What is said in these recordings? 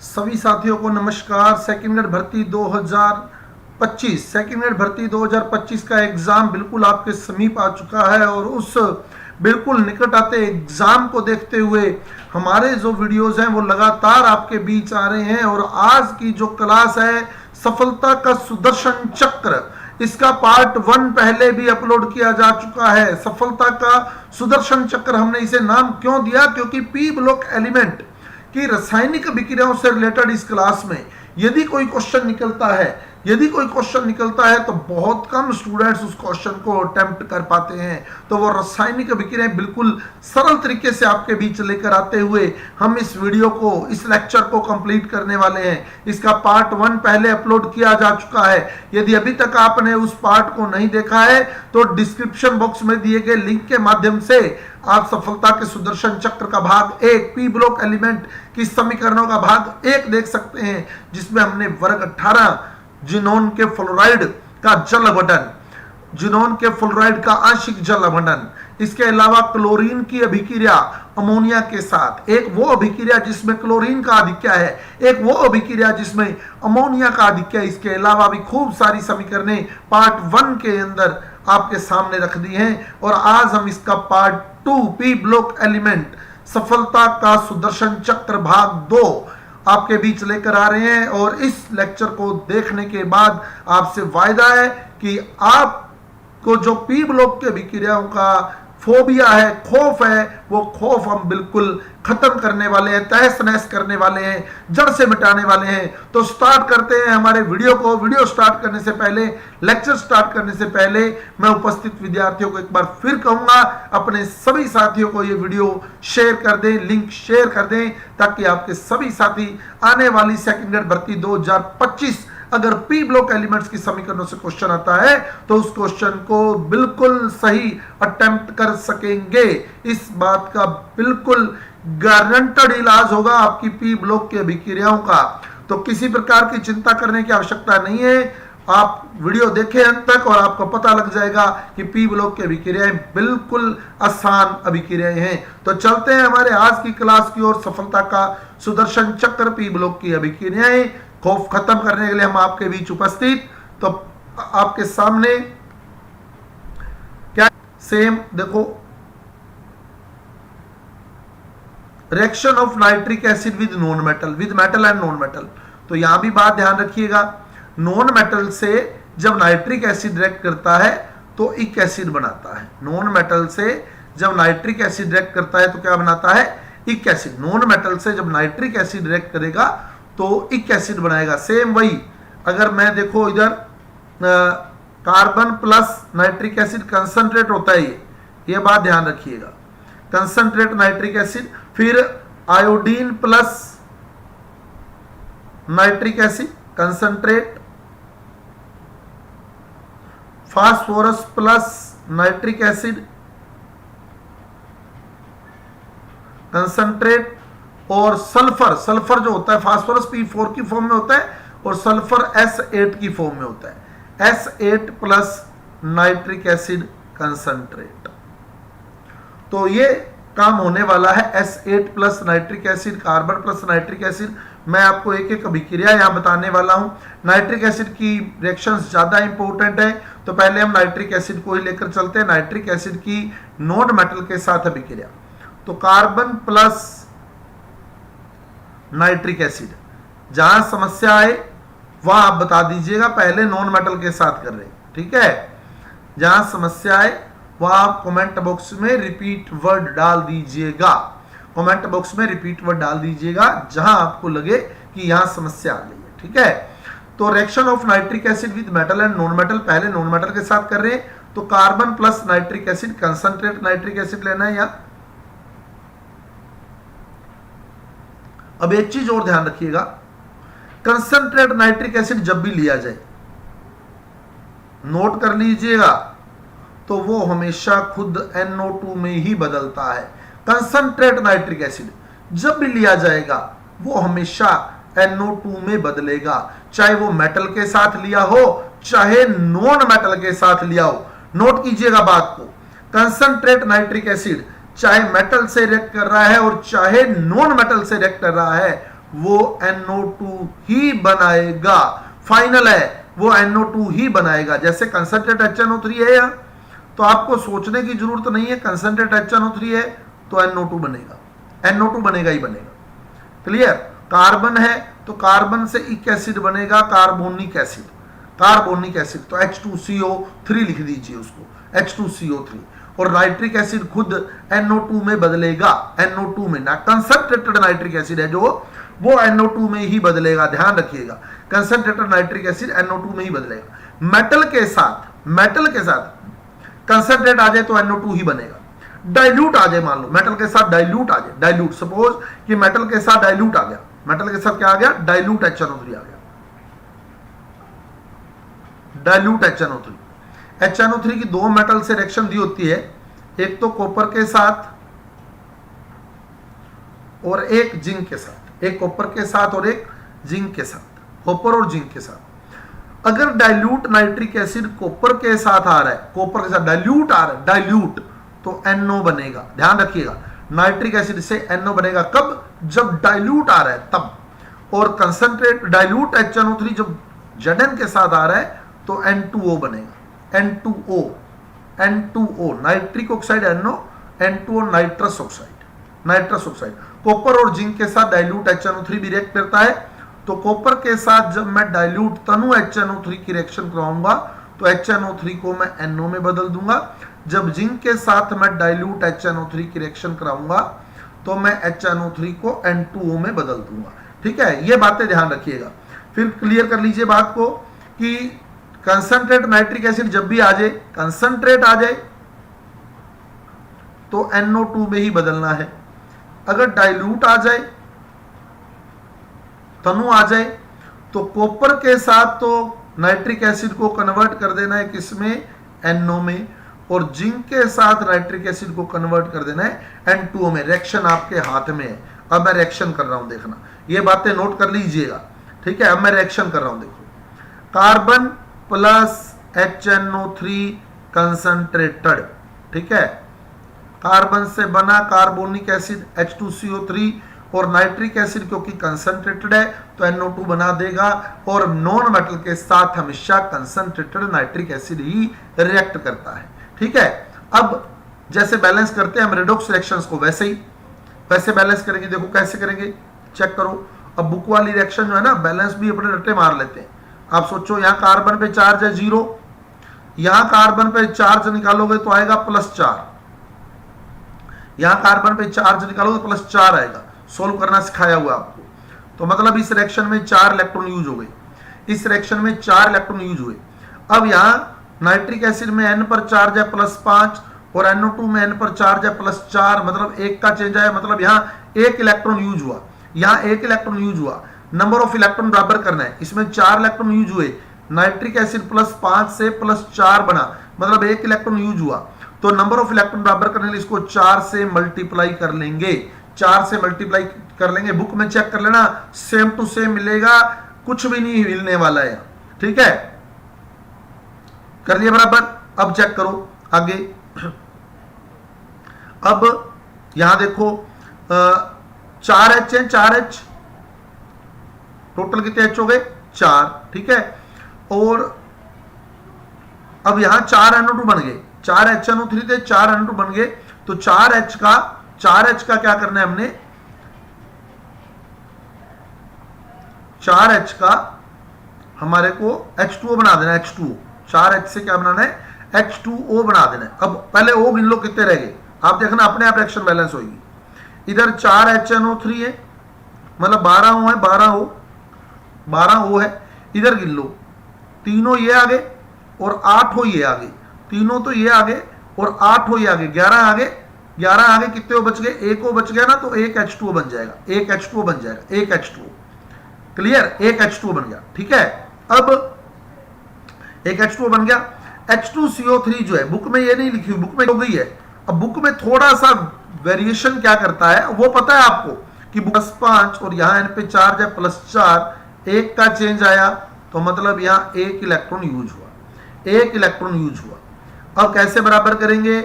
सभी साथियों को नमस्कार। सेकंड मिनट भर्ती 2025 सेकंड मिनट भर्ती 2025 का एग्जाम बिल्कुल आपके समीप आ चुका है और उस बिल्कुल निकट आते एग्जाम को देखते हुए हमारे जो वीडियोस हैं वो लगातार आपके बीच आ रहे हैं। और आज की जो क्लास है सफलता का सुदर्शन चक्र, इसका पार्ट 1 पहले भी अपलोड किया जा चुका है। सफलता का सुदर्शन चक्र हमने इसे नाम क्यों दिया? क्योंकि पी ब्लॉक एलिमेंट की रासायनिक विक्रियाओं से रिलेटेड इस क्लास में यदि कोई क्वेश्चन निकलता है तो बहुत कम स्टूडेंट्स उस क्वेश्चन को अटेम्प्ट कर पाते हैं। तो वो रासायनिक विक्रियाएं बिल्कुल सरल तरीके से आपके बीच लेकर आते हुए हम इस वीडियो को, इस लेक्चर को कंप्लीट करने वाले हैं। इसका पार्ट 1 पहले अपलोड किया जा चुका है। यदि अभी तक आपने उस पार्ट को नहीं देखा है तो डिस्क्रिप्शन बॉक्स में दिए गए लिंक के माध्यम से आप सफलता के सुदर्शन चक्र का भाग 1 पी ब्लॉक एलिमेंट की समीकरणों का भाग 1 देख सकते हैं, जिसमें हमने वर्ग 18 जिनोन के फ्लोराइड का जल अपघटन, जिनोन के फ्लोराइड का आंशिक जल अपघटन, इसके अलावा क्लोरीन की अभिक्रिया अमोनिया के साथ, एक वो अभिक्रिया जिसमें क्लोरीन का आधिक्य है, एक वो अभिक्रिया जिसमें अमोनिया का आधिक्य है। इसके अलावा भी खूब सारी समीकरणें पार्ट 1 के अंदर आपके सामने रख दी हैं। और आज हम इसका पार्ट 2 पी ब्लॉक एलिमेंट सफलता का सुदर्शन चक्र भाग 2 आपके बीच लेकर आ रहे हैं। और इस लेक्चर को देखने के बाद आपसे वायदा है कि आपको जो पी ब्लॉक के विक्रियाओं का फोबिया है, खौफ है, वो खौफ हम बिल्कुल खत्म करने वाले हैं, तहस नहस करने वाले हैं, जड़ से मिटाने वाले हैं। तो स्टार्ट करते हैं हमारे वीडियो को। वीडियो स्टार्ट करने से पहले, लेक्चर स्टार्ट करने से पहले मैं उपस्थित विद्यार्थियों को एक बार फिर कहूंगा, अपने सभी साथियों को ये वीडियो शेयर कर दें, लिंक शेयर कर दें, ताकि आपके सभी साथी आने वाली सेकंड ग्रेड भर्ती 2025 अगर पी ब्लॉक एलिमेंट्स की समीकरणों से क्वेश्चन आता है तो उस क्वेश्चन को बिल्कुल सही अटेम्प्ट कर सकेंगे। इस बात का बिल्कुल गारंटेड इलाज होगा आपकी पी ब्लॉक के अभिक्रियाओं का। तो किसी प्रकार की चिंता करने की आवश्यकता नहीं है। आप वीडियो देखें अंत तक और आपको पता लग जाएगा कि पी ब्लॉक की अभिक्रियाएं बिल्कुल आसान अभिक्रियाएं हैं। तो चलते हैं हमारे आज की क्लास की ओर। सफलता का सुदर्शन चक्र, पी ब्लॉक की अभिक्रियाएं, खौफ खत्म करने के लिए हम आपके बीच उपस्थित। तो आपके सामने क्या सेम देखो, reaction of nitric acid with non metal, with metal and non metal. तो यहां भी बात ध्यान रखिएगा, नॉन मेटल से जब नाइट्रिक एसिड रिएक्ट करता है तो इक एसिड बनाता है। नॉन मेटल से जब नाइट्रिक एसिड रिएक्ट करता है तो क्या बनाता है? इक एसिड। नॉन मेटल से जब नाइट्रिक एसिड रिएक्ट करेगा तो इक एसिड बनाएगा। सेम वही, अगर मैं देखो इधर carbon plus nitric acid concentrate होता है, ये बात ध्यान रखिएगा, कंसंट्रेट नाइट्रिक एसिड। फिर iodine plus nitric acid concentrate, phosphorus plus nitric acid concentrate, और सल्फर, सल्फर जो होता है फास्फोरस P4 की फॉर्म में होता है और सल्फर S8 की फॉर्म में होता है, S8 plus nitric acid concentrate. तो ये काम होने वाला है S8 plus nitric acid, carbon plus nitric acid. मैं आपको एक एक अभिक्रिया यहां बताने वाला हूं। नाइट्रिक एसिड की रिएक्शंस ज्यादा इंपॉर्टेंट है, तो पहले हम नाइट्रिक एसिड को ही लेकर चलते हैं। नाइट्रिक एसिड की नॉन मेटल के साथ अभिक्रिया, तो कार्बन प्लस नाइट्रिक एसिड, जहां समस्या आए वहां आप बता दीजिएगा, पहले नॉन मेटल के साथ कर रहे हैं, ठीक है। जहां समस्या आए वहां आप कमेंट बॉक्स में रिपीट वर्ड डाल दीजिएगा, कमेंट बॉक्स में रिपीट वर्ड डाल दीजिएगा जहां आपको लगे कि यहां समस्या आ गई है, ठीक है। तो reaction of nitric acid with metal and non metal, पहले नॉन मेटल के साथ कर रहे हैं, तो carbon plus nitric acid, concentrate nitric acid लेना है यहां। अब एक चीज और ध्यान रखिएगा, कंसंट्रेट नाइट्रिक एसिड जब भी लिया जाए, नोट कर लीजिएगा, तो वो हमेशा खुद NO2 में ही बदलता है। कंसंट्रेट नाइट्रिक एसिड जब भी लिया जाएगा वो हमेशा NO2 में बदलेगा, चाहे वो मेटल के साथ लिया हो चाहे नॉन मेटल के साथ लिया हो। नोट कीजिएगा बात को, कंसंट्रेट नाइट्रिक एसिड चाहे मेटल से रिएक्ट कर रहा है और चाहे नॉन मेटल से रिएक्ट कर रहा है, वो NO2 ही बनाएगा, फाइनल है, वो NO2 ही बनाएगा। जैसे कंसंट्रेट HNO3 है यहाँ, तो आपको सोचने की जरूरत नहीं है, कंसंट्रेट HNO3 है तो NO2 बनेगा, NO2 बनेगा ही बनेगा। क्लियर? कार्बन है तो कार्बन से एक एसिड बनेगा, कार्बोनिक एसिड, कार्बोनिक एसिड, तो H2CO3 लिख दीजिए उसको, H2CO3। और नाइट्रिक एसिड खुद NO2 में बदलेगा, NO2 में ना, कंसंट्रेटेड नाइट्रिक एसिड है जो वो NO2 में ही बदलेगा, ध्यान रखिएगा, कंसंट्रेटेड नाइट्रिक एसिड NO2 में ही बदलेगा। मेटल के साथ कंसंट्रेट आ जाए तो NO2 ही बनेगा। डाइल्यूट आ जाए, मान लो मेटल के साथ डाइल्यूट आ जाए, डाइल्यूट, सपोज कि मेटल के साथ डाइल्यूट आ गया, मेटल के साथ क्या आ गया, डाइल्यूट HNO3 आ गया, डाइल्यूट HNO3 की दो मेटल से रिएक्शन दी होती है, एक तो कॉपर के साथ और एक जिंक के साथ, एक कॉपर के साथ और एक जिंक के साथ, कॉपर और जिंक के साथ। अगर डाइल्यूट नाइट्रिक एसिड कॉपर के साथ आ रहा है, कॉपर के साथ डाइल्यूट आ रहा है, डाइल्यूट, तो NO बनेगा, ध्यान रखिएगा, नाइट्रिक एसिड से NO बनेगा, कब, जब डाइल्यूट आ रहा है तब। और कंसंट्रेट डाइल्यूट HNO3 जब Zn के साथ आ रहा है तो N2O बनेगा, N2O, nitric oxide NO, N2O nitrous oxide. Copper और जिंक के साथ डाइल्यूट HNO3 भी रिएक्ट करता है, तो कॉपर के साथ जब मैं डाइल्यूट तनु HNO3 की रिएक्शन कराऊंगा तो HNO3 को मैं NO में बदल दूंगा, जब जिंक के साथ मैं डाइल्यूट HNO3 की रिएक्शन कराऊंगा तो मैं HNO3 को N2O में बदल दूंगा। ठीक है, ये बातें ध्यान रखिएगा। फिर क्लियर कर लीजिए बात को कि कंसंट्रेट नाइट्रिक एसिड जब भी आ जाए, कंसंट्रेट आ जाए तो NO2 में ही बदलना है। अगर डाइल्यूट आ जाए, तनु आ जाए, तो कॉपर के साथ तो नाइट्रिक एसिड को कन्वर्ट कर देना है किसमें, NO में, और जिंक के साथ नाइट्रिक एसिड को कन्वर्ट कर देना है N2O में। रिएक्शन आपके हाथ में है। अब मैं रिएक्शन कर रहा हूं, देखना, ये बातें नोट कर लीजिएगा। ठीक है, अब मैं रिएक्शन कर रहा हूं, देखो, कार्बन प्लस HNO3 कंसंट्रेटेड, ठीक है, कार्बन से बना कार्बोनिक एसिड H2CO3 और नाइट्रिक एसिड क्योंकि कंसंट्रेटेड है तो NO2 बना देगा, और नॉन मेटल के साथ हमेशा कंसंट्रेटेड नाइट्रिक एसिड ही रिएक्ट करता है। ठीक है, अब जैसे बैलेंस करते हैं हम रेडॉक्स रिएक्शंस को, वैसे बैलेंस करेंगे। देखो कैसे करेंगे, चेक करो। अब बुक वाली रिएक्शन जो है ना, बैलेंस भी अपने रट्टे मार लेते हैं। आप सोचो, यहाँ कार्बन पे चार्ज है 0, यहां कार्बन पे चार्ज निकालोगे तो आएगा +4, यहां कार्बन पे चार्ज निकालोगे तो +4 आएगा। सोल्व करना सिखाया हुआ आपको, तो मतलब इस रिएक्शन में 4 इलेक्ट्रॉन यूज हो गए, इस रिएक्शन में 4 इलेक्ट्रॉन यूज हुए। अब यहां नाइट्रिक एसिड में N पर चार्ज है +5 और NO2 में N पर चार्ज है +4, मतलब 1 का चेंज आया, मतलब यहां 1 इलेक्ट्रॉन यूज हुआ, यहां 1 इलेक्ट्रॉन यूज हुआ। नंबर ऑफ इलेक्ट्रॉन बराबर करना है, इसमें 4 इलेक्ट्रॉन यूज हुए, नाइट्रिक एसिड +5 से +4 बना, मतलब 1 इलेक्ट्रॉन यूज हुआ। तो नंबर ऑफ इलेक्ट्रॉन बराबर करने के लिए इसको 4 से मल्टीप्लाई कर लेंगे, 4 से मल्टीप्लाई कर लेंगे। बुक में चेक कर लेना, सेम टू सेम मिलेगा, कुछ भी नहीं हिलने वाला है। ठीक है, कर लिया बराबर। अब चेक करो आगे। अब यहां देखो 4H है, 4H टोटल कितने H हो गए, 4। ठीक है, और अब यहां 4 NO2 बन गए, 4 HNO3 थे, 4 NO2 बन गए, तो 4H का क्या करना है हमने, 4H का हमारे को H2O बना देना है, H2O, 4H से क्या बनाना है, H2O बना देना है। अब पहले O गिन लो कितने रह गए, आप देखना अपने आप रिएक्शन बैलेंस होगी। इधर 4 HNO3 है, मतलब 12O है, 12O है। इधर गिन लो, तीनों ये आगे और 8 ये आगे, तीनों तो ये आगे और 8 ये आगे, 11 आगे कितने बच गए, 1 बच गया ना, तो 1 H2O बन जाएगा, 1 H2O बन जाएगा, 1 H2O। क्लियर, 1 H2O बन गया। ठीक है, अब 1 H2O बन गया। H2CO3 जो है बुक में ये नहीं लिखी हुई, बुक में हो गई है। अब बुक में थोड़ा सा वेरिएशन क्या करता है वो पता है आपको कि +5 और यहां N पे चार्ज है +4, 1 का चेंज आया, तो मतलब यहां 1 इलेक्ट्रॉन यूज हुआ, 1 इलेक्ट्रॉन यूज हुआ। अब कैसे बराबर करेंगे,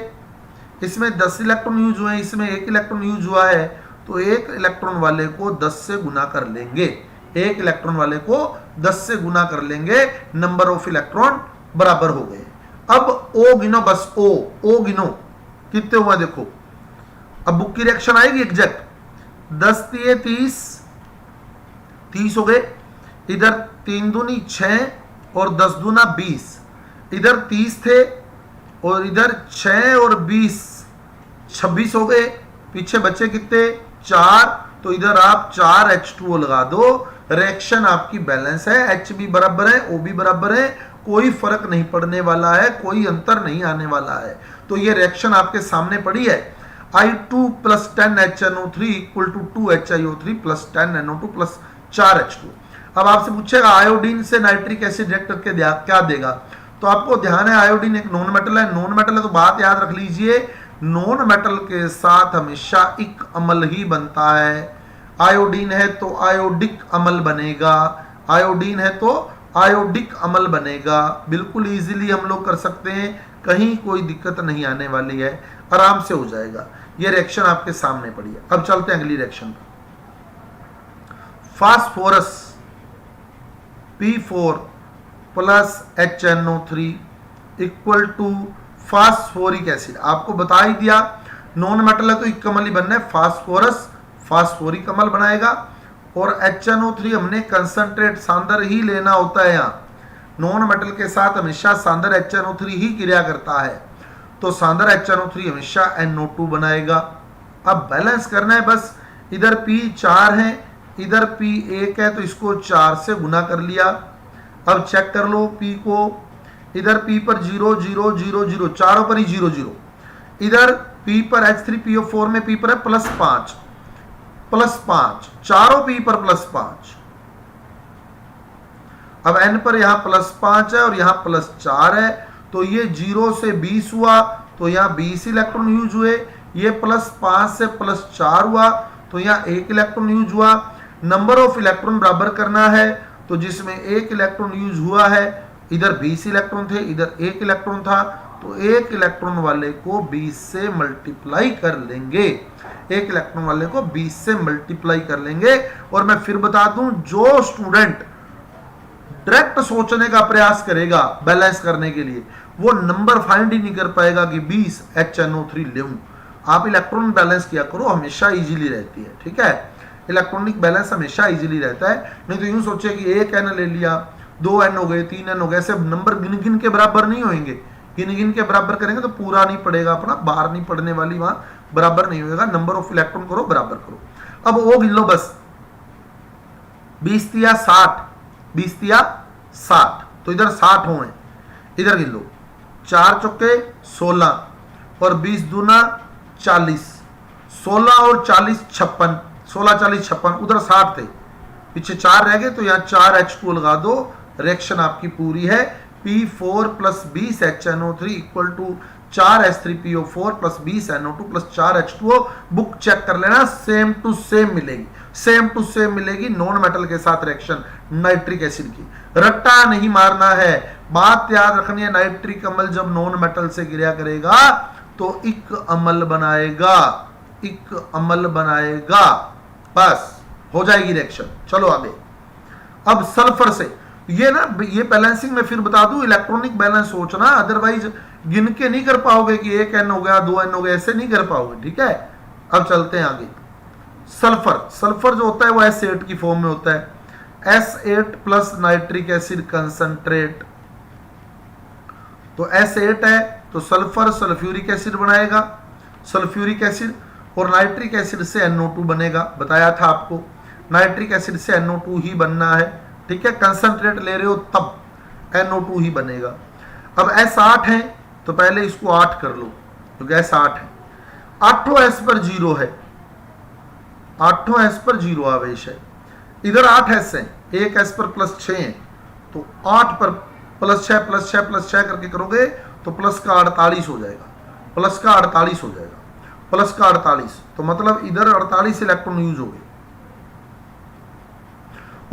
इसमें 10 इलेक्ट्रॉन यूज हुए, इसमें 1 इलेक्ट्रॉन यूज हुआ है, तो एक इलेक्ट्रॉन वाले को 10 से गुना कर लेंगे, एक इलेक्ट्रॉन वाले को 10 से गुना कर लेंगे, नंबर ऑफ इलेक्ट्रॉन बराबर हो गए। अब ओ गिनो, बस ओ गिनो कितने हुआ देखो। अब बुक की रिएक्शन आएगी एग्जैक्ट, 10 दिए 30 हो गए, इधर 3 दूनी 6 और 10 दूना 20, इधर 30 थे और इधर 6 और 20 26 हो गए, पीछे बचे कितने 4, तो इधर आप 4 H2O लगा दो। रिएक्शन आपकी बैलेंस है, H भी बराबर है, O भी बराबर है, कोई फर्क नहीं पड़ने वाला है, कोई अंतर नहीं आने वाला है। तो ये रिएक्शन आपके सामने पड़ी है, I2 plus 10 HNO3 equal to 2 HiO3 plus 10 NO2 plus 4 H2। अब आपसे पूछेगा आयोडीन से नाइट्रिक एसिड रिएक्ट करके क्या देगा, तो आपको ध्यान है आयोडीन एक नॉन मेटल है, नॉन मेटल है तो बात याद रख लीजिए, नॉन मेटल के साथ हमेशा एक अमल ही बनता है। आयोडीन है तो आयोडिक अमल बनेगा, आयोडीन है तो आयोडिक अमल बनेगा। बिल्कुल इजीली हम लोग कर सकते हैं, कहीं कोई दिक्कत नहीं आने वाली है, आराम से हो जाएगा। ये रिएक्शन आपके सामने पड़ी है। अब चलते हैं अगली रिएक्शन पर। Phosphorus P4 plus HNO3 equal to phosphoric acid. आपको बता ही दिया नॉन मेटल है तो एक अमल ही बनना है, फास्फोरस फास्फोरिक अमल बनाएगा, और HNO3 हमने कंसंट्रेट सांद्र ही लेना होता है। यहाँ नॉन मेटल के साथ हमेशा सांद्र HNO3 ही क्रिया करता है, तो सांद्र HNO3 हमेशा NO2 बनाएगा। अब बैलेंस करना है बस, इधर P 4 है, इधर P 1 है, तो इसको 4 से गुना कर लिया। अब चेक कर लो P को, इधर P पर 0 0 0 0, चारों पर ही 0 0, इधर P पर H3PO4 में P पर है +5 +5, चारों P पर +5। अब N पर यहां +5 है और यहां +4 है, तो ये 0 से 20 हुआ, तो यहां 20 इलेक्ट्रॉन यूज हुए। ये +5 से +4 हुआ, तो यहां 1 इलेक्ट्रॉन यूज हुआ। नंबर ऑफ इलेक्ट्रॉन बराबर करना है, तो जिसमें 1 इलेक्ट्रॉन यूज हुआ है, इधर 20 इलेक्ट्रॉन थे, इधर 1 इलेक्ट्रॉन था, तो 1 इलेक्ट्रॉन वाले को 20 से मल्टीप्लाई कर लेंगे, 1 इलेक्ट्रॉन वाले को 20 से मल्टीप्लाई कर लेंगे। और मैं फिर बता दूं, जो स्टूडेंट डायरेक्ट सोचने का प्रयास करेगा बैलेंस करने के लिए, वो नंबर फाइंड ही नहीं कर पाएगा कि 20 HNO3 ले। आप इलेक्ट्रॉन बैलेंस किया करो, हमेशा इजीली रहती है, ठीक है। इलेक्ट्रॉनिक बैलेंस हमेशा इजीली रहता है, नहीं तो यूं सोचे कि 1 N ले लिया, 2 N हो गए, 3 N हो गए, ऐसे नंबर गिन गिन के बराबर नहीं होंगे। गिन गिन के बराबर करेंगे तो पूरा नहीं पड़ेगा अपना, बाहर नहीं पड़ने वाली, वहां बराबर नहीं होगा। नंबर ऑफ इलेक्ट्रॉन करो, बराबर करो। अब वो गिन लो बस, 20 दिया 60, 20 दिया 60, तो इधर 60 हुए, इधर गिन लो, 4 चौके 16 और 20 दूना 40, 16 और 40 56, 16 40 56, उधर 60 थे, पीछे 4 रह गए, तो यहाँ 4 H2O लगा दो। रिएक्शन आपकी पूरी है। P4 plus 20 HNO3 equal to 4 H3PO4 plus 20 NO2 plus 4 H2O। Book check कर लेना, सेम टू सेम मिलेगी, सेम टू सेम मिलेगी नॉन मेटल के साथ रिएक्शन नाइट्रिक एसिड की। रट्टा नहीं मारना है, बात याद रखनी है, नाइट्रिक अम्ल जब नॉन मेटल से क्रिया करेगा तो एक अम्ल बनाएगा, एक अम्ल बनाएगा, बस हो जाएगी रिएक्शन। चलो आगे। अब सल्फर से ये ना, ये बैलेंसिंग में फिर बता दूं, इलेक्ट्रॉनिक बैलेंस सोचना, अदरवाइज गिन के नहीं कर पाओगे कि 1 N हो गया, 2 N हो गया, ऐसे नहीं कर पाओगे, ठीक है। अब चलते हैं आगे। सल्फर, सल्फर जो होता है वो S8 की फॉर्म में होता है, S8 plus nitric acid concentrate, तो S8 है तो सल्फर सल्फ्यूरिक एसिड बनाएगा, सल्फ्यूरिक एसिड, और नाइट्रिक एसिड से NO2 बनेगा, बताया था आपको, नाइट्रिक एसिड से NO2 ही बनना है, ठीक है। कंसंट्रेट ले रहे हो तब NO2 ही बनेगा। अब S8 है तो पहले इसको 8 कर लो, क्योंकि S8 है, 8 S पर 0 है, 8 S पर 0 आवेश है, इधर 8 S है, 1 S पर +6 है, तो 8 पर +6 +6 +6 करके करोगे तो प्लस का 48 हो जाएगा, प्लस का 48 हो जाएगा, प्लस का 48, तो मतलब इधर 48 इलेक्ट्रॉन यूज हो गए,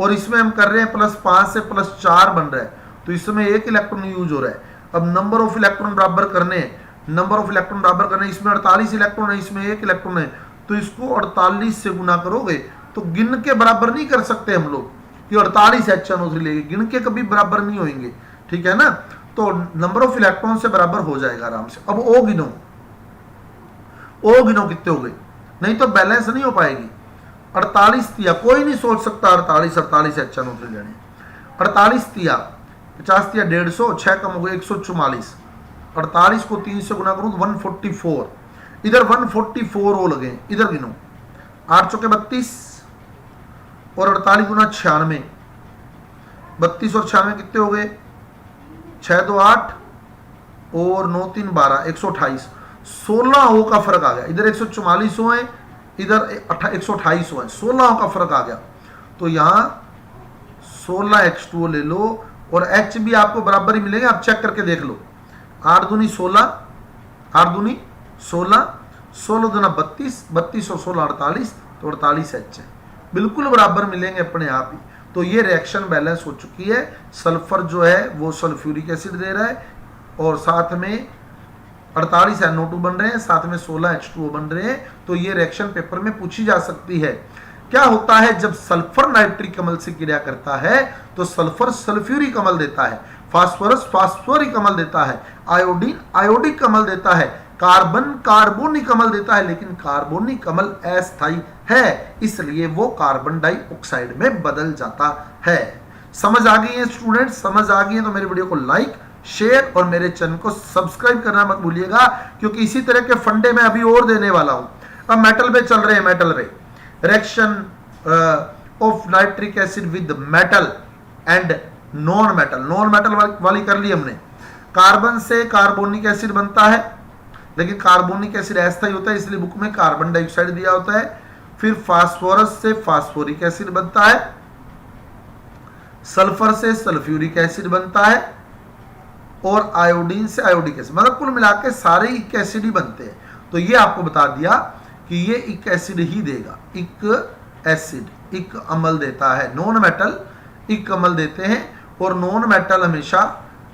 और इसमें हम कर रहे हैं +5 से +4 बन रहा है, तो इसमें 1 इलेक्ट्रॉन यूज हो रहा है। अब नंबर ऑफ इलेक्ट्रॉन बराबर करने, नंबर ऑफ इलेक्ट्रॉन बराबर करने, इसमें 48 इलेक्ट्रॉन है, इसमें 1 इलेक्ट्रॉन है, तो इसको 48 से गुना करोगे तो गिन के बराबर नहीं कर सकते हम लोग कि 48 HNO3 लेंगे, गिन के कभी बराबर नहीं होंगे, ठीक है ना। तो नंबर ऑफ इलेक्ट्रॉन से बराबर हो जाएगा आराम से। अब ओ गिनो कितने हो गए, नहीं तो बैलेंस नहीं हो पाएगी। 48 दिया, कोई नहीं सोच सकता 48 HNO3 लेने। 48 दिया, 50 दिया 150, 6 कम हो गए 144। 48 को 3 से गुना करूं तो 144, इधर 144 ओ लगे, इधर गिनो 8 चौके 32 और 48 गुना 96, 32 और 96 कितने हो गए, 6 2 8 और 9 3 12, 128। 16 ओ का फर्क आ गया, इधर 144 ओ है, इधर 128 ओ है, 16 ओ का फर्क आ गया। तो यहां 16 H2O ले लो और H भी आपको बराबर ही मिलेंगे, आप चेक करके देख लो। 8 दूनी 16, 8 दूनी 16, 16 दूना 32, 32 और 16 48, तो 48 H है, बिल्कुल बराबर मिलेंगे अपने आप ही। तो ये रिएक्शन बैलेंस हो चुकी है। सल्फर जो है वो सल्फ्यूरिक एसिड दे रहा है और साथ में 48 NO2 बन रहे हैं, साथ में 16 H2O बन रहे हैं। तो ये रिएक्शन पेपर में पूछी जा सकती है। क्या होता है जब सल्फर नाइट्रिक अम्ल से क्रिया करता है तो सल्फर सल्फ्यूरिक अम्ल देता है, फास्फोरस फास्फोरिक अम्ल देता है, आयोडीन आयोडिक अम्ल देता है, कार्बन कार्बोनिक अम्ल देता है। लेकिन कार्बोनिक अम्ल अस्थायी है, इसलिए वो कार्बन डाइऑक्साइड में बदल जाता है। समझ आ गई है स्टूडेंट? समझ आ गई है तो मेरे वीडियो को लाइक शेयर और मेरे चैनल को सब्सक्राइब करना मत भूलिएगा, क्योंकि इसी तरह के फंडे मैं अभी और देने वाला हूं। अब मेटल पे चल रहे हैं, मेटल पे reaction of nitric acid with metal and non metal. Non metal वाली कर ली हमने। कार्बन से कार्बोनिक एसिड बनता है, लेकिन कार्बोनिक एसिड अस्थायी होता है, इसलिए बुक में कार्बन डाइऑक्साइड दिया होता है। फिर फास्फोरस से फास्फोरिक एसिड बनता है, सल्फर से सल्फ्यूरिक एसिड बनता है और आयोडीन से आयोडिक एसिड, मतलब कुल मिलाकर सारे इक एसिड ही बनते हैं। तो ये आपको बता दिया कि ये इक एसिड ही देगा, इक एसिड, इक अम्ल देता है। नॉन मेटल इक अम्ल देते हैं और नॉन मेटल हमेशा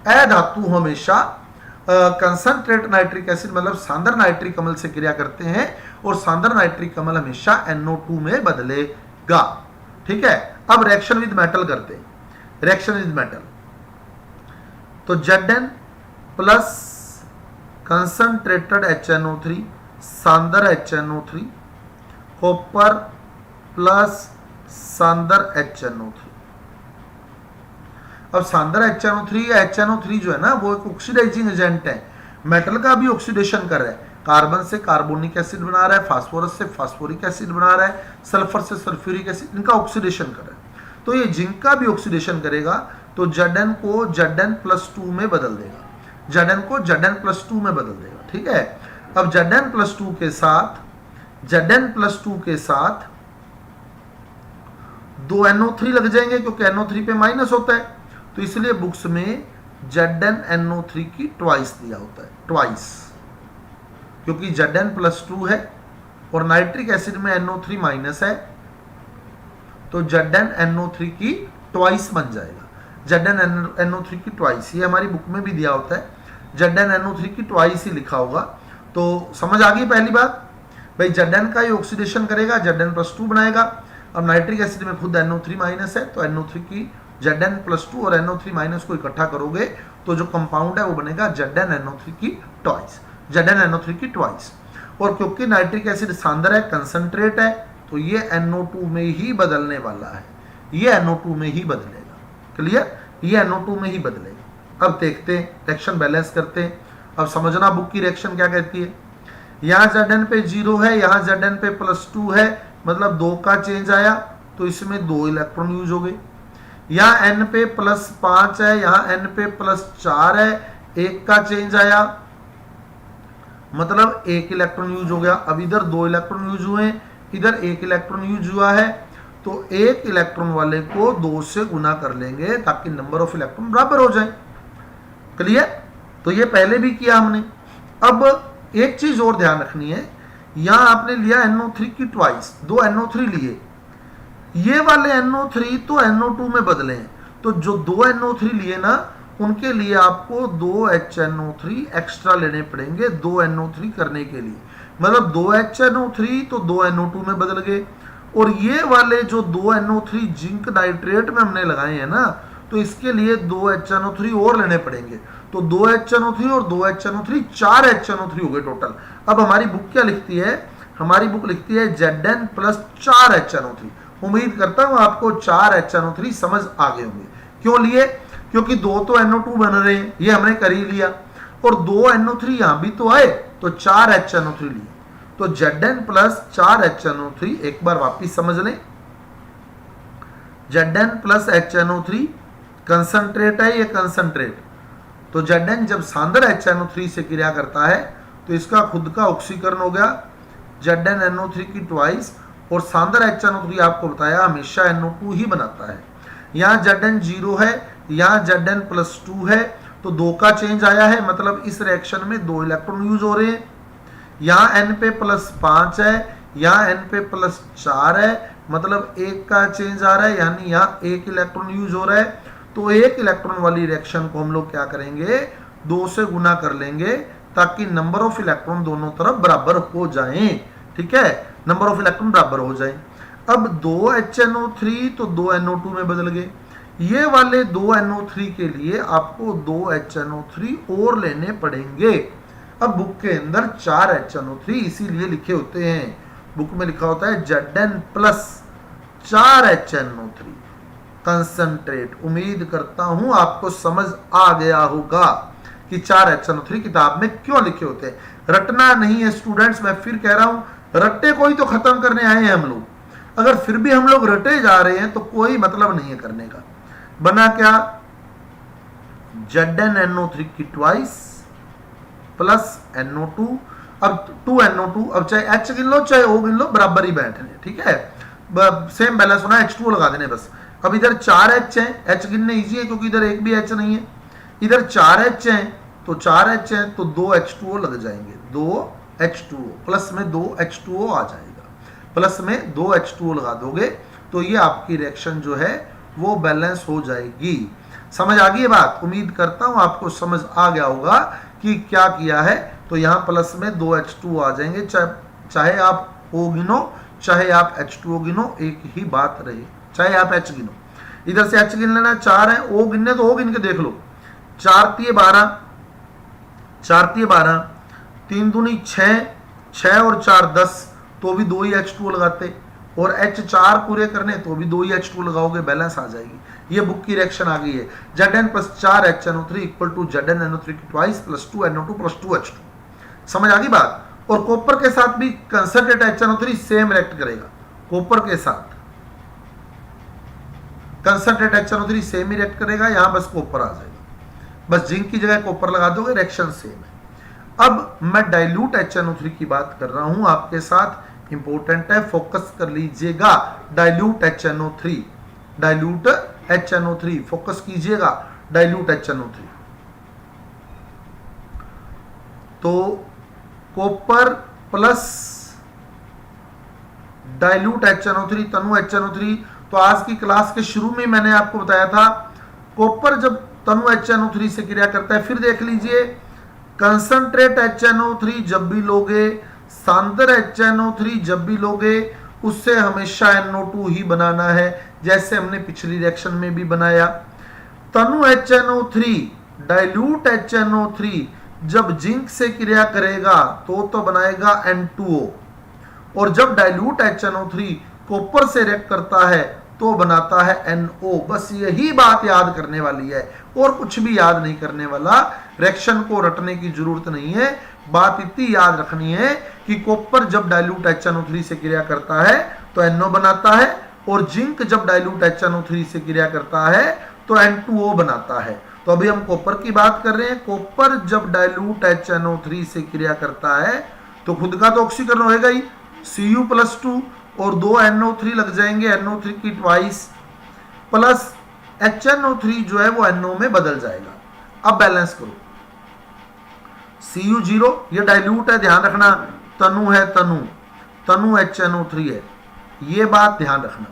अधातु हमेशा कंसंट्रेट नाइट्रिक एसिड मतलब सांद्र नाइट्रिक अम्ल से क्रिया करते हैं और सांद्र नाइट्रिक अम्ल हमेशा NO2 में बदलेगा। ठीक है, अब रिएक्शन विद मेटल करते हैं। रिएक्शन विद मेटल तो Zn प्लस कंसंट्रेटेड HNO3 सांद्र HNO3, कॉपर प्लस सांद्र HNO3। अब सांद्र HNO3 या HNO3 जो है ना वो एक ऑक्सीडाइजिंग एजेंट है, मेटल का भी ऑक्सीडेशन कर रहा है। कार्बन से कार्बोनिक एसिड बना रहा है, फास्फोरस से फास्फोरिक एसिड बना रहा है, सल्फर से सल्फ्यूरिक एसिड, इनका ऑक्सीडेशन कर रहा है। तो ये जिंक का भी ऑक्सीडेशन करेगा, तो Zn को Zn+2 में बदल देगा, Zn को Zn+2 में बदल देगा। ठीक है, अब Zn+2 के साथ Zn+2 के साथ 2 NO3 लग जाएंगे, क्योंकि NO3 पे माइनस होता है, तो इसलिए बुक्स में ZnNO3 की ट्वाइस दिया होता है, ट्वाइस, क्योंकि Zn+2 है और नाइट्रिक एसिड में NO3 माइनस है, तो ZnNO3 की ट्वाइस बन जाएगा। ZnNO3 की ट्वाइस, ये हमारी बुक में भी दिया होता है, ZnNO3 की ट्वाइस ही लिखा होगा। तो समझ आ गई पहली बात, भाई Zn का ये ऑक्सीडेशन करेगा, Zn+2 बनाएगा। अब नाइट्रिक एसिड में खुद NO3 माइनस है, तो NO3 की Zn+2 और NO3 माइनस को इकट्ठा करोगे तो जो कंपाउंड है वो बनेगा ZnNO3 की ट्वाइस, ZnNO3 की ट्वाइस। और क्योंकि नाइट्रिक एसिड सांद्र है, कंसंट्रेट है, तो ये NO2 में ही बदलने वाला है, ये NO2 में ही बदलेगा। क्लियर, ये NO2 में ही बदलेगा। अब देखते हैं, रिएक्शन बैलेंस करते हैं। अब समझना बुक की रिएक्शन क्या कहती है। यहाँ Zn पे 0 है, यहाँ Zn पे +2 है, मतलब 2 का चेंज आया, तो इसमें 2 इलेक्ट्रॉन यूज हो गए। यहाँ N पे +5 है, यहाँ N पे +4 है, 1 का चेंज आया, मतलब 1 इलेक्ट्रॉन यूज हो गया। अब इधर 2 इलेक्ट्रॉन यूज हुए, इधर 1 इलेक्ट्रॉन यूज हुआ है, तो 1 इलेक्ट्रॉन वाले को 2 से गुना कर लेंगे ताकि नंबर ऑफ इलेक्ट्रॉन बराबर हो जाए। क्लियर, तो ये पहले भी किया हमने। अब एक चीज और ध्यान रखनी है, यहां आपने लिया NO3 की ट्वाइस, 2 NO3 लिए, ये वाले NO3 तो NO2 में बदले हैं, तो जो 2 NO3 लिए ना उनके लिए आपको 2 HNO3 एक्स्ट्रा लेने पड़ेंगे 2 NO3 करने के लिए। मतलब 2HNO3 तो 2NO2 में बदल गए। और ये वाले जो 2NO3 जिंक नाइट्रेट में हमने लगाए हैं ना, तो इसके लिए 2HNO3 और लेने पड़ेंगे। तो 2HNO3 और 2HNO3 4HNO3 हो गए टोटल। अब हमारी बुक क्या लिखती है? हमारी बुक लिखती है Zn प्लस 4HNO3। उम्मीद करता हूं आपको 4HNO3 समझ आ गए होंगे। क्यों लिए? क्योंकि 2 तो NO2 बन रहे हैं, ये हमने कर ही लिया, और 2NO3 यहां भी तो आए, तो 4HNO3 लिए। तो Zn प्लस 4HNO3 एक बार वापिस समझ लें। Zn प्लस HNO3 कंसंट्रेट है, ये कंसंट्रेट। तो Zn जब सांद्र HNO3 से क्रिया करता है तो इसका खुद का ऑक्सीकरण हो गया ZnNO3 की ट्वाइस, और सांद्र HNO3 आपको बताया हमेशा NO2 ही बनाता है। यहाँ Zn 0 है, यहाँ Zn प्लस 2 है, तो 2 का चेंज आया है, मतलब इस रिएक्शन में 2 इलेक्ट्रॉन यूज हो रहे हैं। यहाँ N पे प्लस 5 है, यहाँ N पे प्लस 4 है, मतलब 1 का चेंज आ रहा है, यानी यहाँ 1 इलेक्ट्रॉन यूज हो रहा है। तो 1 इलेक्ट्रॉन वाली रिएक्शन को हम लोग क्या करेंगे? 2 से गुना कर लेंगे, ताकि नंबर ऑफ इलेक्ट्रॉन दोनों तरफ बराबर हो जाएं। ठीक है, नंबर ऑफ इलेक्ट्रॉन बराबर हो जाएं। अब 2HNO3 तो 2NO2 में बदल गए। ये वाले 2NO3 के लिए आपको 2HNO3 और लेने पड़ेंगे। अब बुक के अंदर 4HNO3 इसीलिए लिखे होते हैं, बुक में लिखा होता है Zn प्लस 4HNO3 कंसंट्रेट। उम्मीद करता हूं आपको समझ आ गया होगा कि 4HNO3 किताब में क्यों लिखे होते हैं। रटना नहीं है स्टूडेंट्स, मैं फिर कह रहा हूं, रट्टे कोई तो खत्म करने आए हैं हम लोग। अगर फिर भी हम लोग रटे जा रहे हैं तो कोई मतलब नहीं है करने का। बना क्या? ZnNO3 की ट्वाइस प्लस NO2। अब 2NO2, अब चाहे H गिन लो चाहे O गिन लो, बराबर ही बैठने। ठीक है, सेम बैलेंस होना, H2O लगा देने बस। अब इधर 4H है, H गिनने इजी है क्योंकि इधर एक भी H नहीं है। इधर 4H है तो 4H है, तो 2H2O लग जाएंगे, 2H2O प्लस में 2H2O आ जाएगा, प्लस में 2H2O लगा दोगे तो ये आपकी रिएक्शन जो है वो बैलेंस हो जाएगी। समझ आ गई बात? उम्मीद करता हूं आपको समझ आ गया होगा कि क्या किया है। तो यहां प्लस में 2H2O आ जाएंगे, चाहे आप O गिनो चाहे आप H2O गिनो, एक ही बात रही, चाहे आप H गिनो। इधर से H गिन लेना, 4 है, O गिनने तो O गिन के देख लो, 4 तिये 12, 4 तिये 12, 3 दूनी 6, 6 और 4 10, तो भी 2 ही H2O लगाते, और H4 पूरे करने तो भी 2 ही H2O लगाओगे, बैलेंस आ जाएगी। ये बुक की रिएक्शन आ गई है। Zn plus 4HNO3 equal to ZnNO3 की twice plus 2NO2 plus 2H2। समझ आ गई बात? और कॉपर के साथ भी कंसंट्रेट HNO3 सेम रिएक्ट करेगा। कॉपर के साथ कंसंट्रेट HNO3 सेम ही रिएक्ट करेगा, यहां बस कॉपर आ जाएगा, बस जिंक की जगह कॉपर लगा दोगे, रिएक्शन सेम है। अब मैं डाइल्यूट HNO3 की बात कर रहा हूं आपके साथ, इंपॉर्टेंट है, फोकस कर लीजिएगा। Dilute HNO3, dilute HNO3 focus कीजिएगा, डाइल्यूट HNO3। तो कॉपर प्लस डाइल्यूट HNO3 तनु HNO3। तो आज की क्लास के शुरू में मैंने आपको बताया था, कॉपर जब तनु HNO3 से क्रिया करता है, फिर देख लीजिए कंसंट्रेट HNO3 जब भी लोगे, सांद्र HNO3 जब भी लोगे, उससे हमेशा NO2 ही बनाना है, जैसे हमने पिछली रिएक्शन में भी बनाया। तनु HNO3 डाइल्यूट HNO3 जब जिंक से क्रिया करेगा तो बनाएगा N2O, और जब डाइल्यूट HNO3 कॉपर से रिएक्ट करता है तो बनाता है NO। बस यही बात याद करने वाली है, और कुछ भी याद नहीं करने वाला। रिएक्शन को रटने की जरूरत नहीं है, बात इतनी याद रखनी है कि कॉपर जब डाइल्यूट HNO3 से क्रिया करता है तो NO बनाता है, और जिंक जब डाइल्यूट HNO3 से क्रिया करता है तो N2O बनाता है। तो अभी हम कॉपर की बात कर रहे हैं। कॉपर जब डाइल्यूट HNO3 से क्रिया करता है तो खुद का तो ऑक्सीकरण होएगा ही, Cu+2 और 2 NO3 लग जाएंगे, NO3 की ट्वाइस, प्लस HNO3 जो है वो NO में बदल जाएगा। अब बैलेंस करो, Cu0 ये डाइल्यूट है, ध्यान रखना, तनु है, तनु HNO3 है, ये बात ध्यान रखना।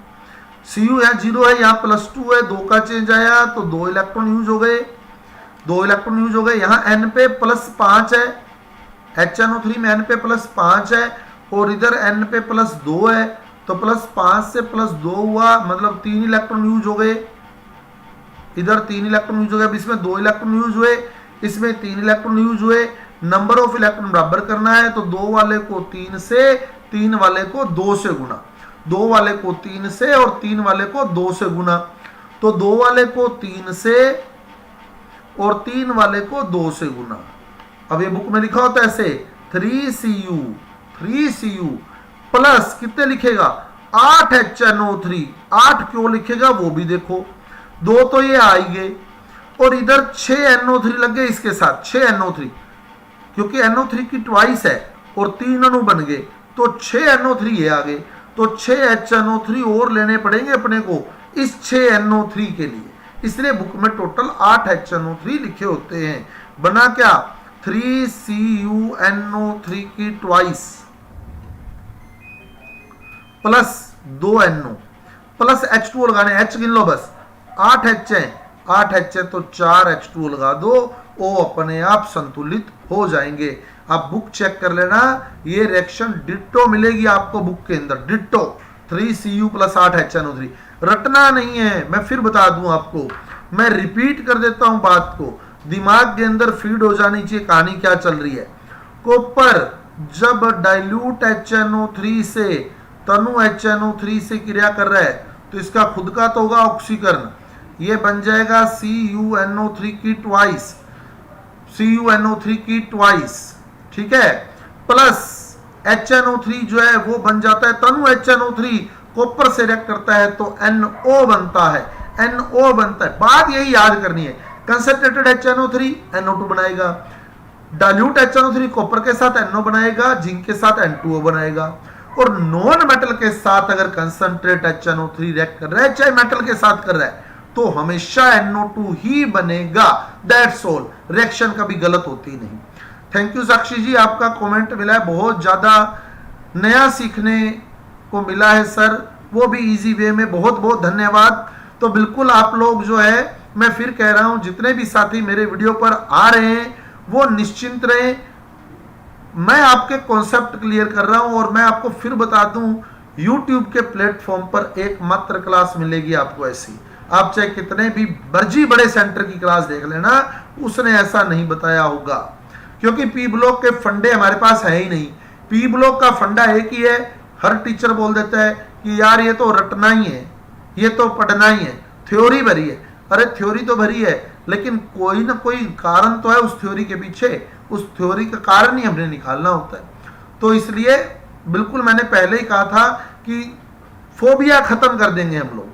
Cu यहाँ 0 है, यहाँ +2 है, 2 का चेंज आया तो 2 इलेक्ट्रॉन यूज हो गए, 2 इलेक्ट्रॉन यूज हो गए। यहाँ N पे +5 है, HNO3 में n पे +5 है और इधर n पे +2 है, तो +5 से +2 हुआ, मतलब 3 इलेक्ट्रॉन यूज हो गए, इधर 3 इलेक्ट्रॉन यूज हो गए। अब इसमें 2 इलेक्ट्रॉन यूज हुए, इसमें 3 इलेक्ट्रॉन यूज हुए। नंबर ऑफ इलेक्ट्रॉन बराबर करना है, तो 2 वाले को 3 से, 3 वाले को 2 से गुना, 2 वाले को 3 से और 3 वाले को 2 से गुना, तो 2 वाले को 3 से और 3 वाले को 2 से गुना। अब ये बुक में लिखा होता है ऐसे 3Cu प्लस कितने लिखेगा 8 HNO3। 8 क्यों लिखेगा वो भी देखो, 2 तो ये आ ही गए और इधर 6 NO3 लग गए इसके साथ, 6 NO3, क्योंकि NO3 की ट्वाइस है और 3 अणु बन गए, तो 6 NO3 ये आ गए, तो 6 HNO3 और लेने पड़ेंगे अपने को इस 6 NO3 के लिए। इसलिए बुक में टोटल 8 HNO3 लिखे होते हैं। बना क्या 3CuNO3 की twice plus 2 NO plus H2O लगाने, H गिन लो बस, 8 H है, 8 H है तो 4 H2O लगा दो, वो अपने आप संतुलित हो जाएंगे। आप बुक चेक कर लेना, ये रिएक्शन डिट्टो मिलेगी आपको बुक के अंदर, डिट्टो 3Cu प्लस 8 HNO3। रटना नहीं है, मैं फिर बता दूं आपको, मैं रिपीट कर देता हूं बात को, दिमाग के अंदर फीड हो जानी चाहिए कहानी क्या चल रही है। कॉपर जब डाइल्यूट HNO3 से तनु HNO3 से क्रिया कर रहा है तो इसका खुद का तो होगा ऑक्सीकरण, ये बन जाएगा CuNO3 की ट्वाइस, CuNO3 की ट्वाइस, ठीक है, प्लस HNO3 जो है वो बन जाता है तनु HNO3 कॉपर से रिएक्ट करता है तो NO बनता है, NO बनता है। बात यही याद करनी है, कंसंट्रेटेड HNO3 NO2 बनाएगा, डाइल्यूट HNO3 कॉपर के साथ NO बनाएगा, जिंक के साथ N2O बनाएगा, और नॉन मेटल के साथ अगर कंसंट्रेट HNO3 रिएक्ट कर रहा है, चाहे मेटल के साथ कर रहा है, तो हमेशा NO2 ही बनेगा। दैट्स ऑल, रिएक्शन कभी गलत होती नहीं। थैंक यू साक्षी जी, आपका कमेंट मिला है, बहुत ज्यादा नया सीखने को मिला है सर, वो भी इजी वे में, बहुत बहुत धन्यवाद। तो बिल्कुल आप लोग जो है, मैं फिर कह रहा हूं, जितने भी साथी मेरे वीडियो पर आ रहे हैं वो निश्चिंत रहें, मैं आपके कॉन्सेप्ट क्लियर कर रहा हूं। और मैं आपको फिर बता दूं, YouTube के प्लेटफॉर्म पर एकमात्र क्लास मिलेगी आपको ऐसी, आप चाहे कितने भी बर्जी बड़े सेंटर की क्लास देख लेना, उसने ऐसा नहीं बताया होगा, क्योंकि पी ब्लॉक के फंडे हमारे पास है ही नहीं। पी ब्लॉक का फंडा एक ही है, हर टीचर बोल देता है कि यार ये तो रटना ही है, ये तो पढ़ना ही है, थ्योरी भरी है। अरे थ्योरी तो भरी है, लेकिन कोई ना कोई कारण तो है उस थ्योरी के पीछे, उस थ्योरी का कारण ही हमने निकालना होता है। तो इसलिए बिल्कुल मैंने पहले ही कहा था कि फोबिया खत्म कर देंगे हम लोग,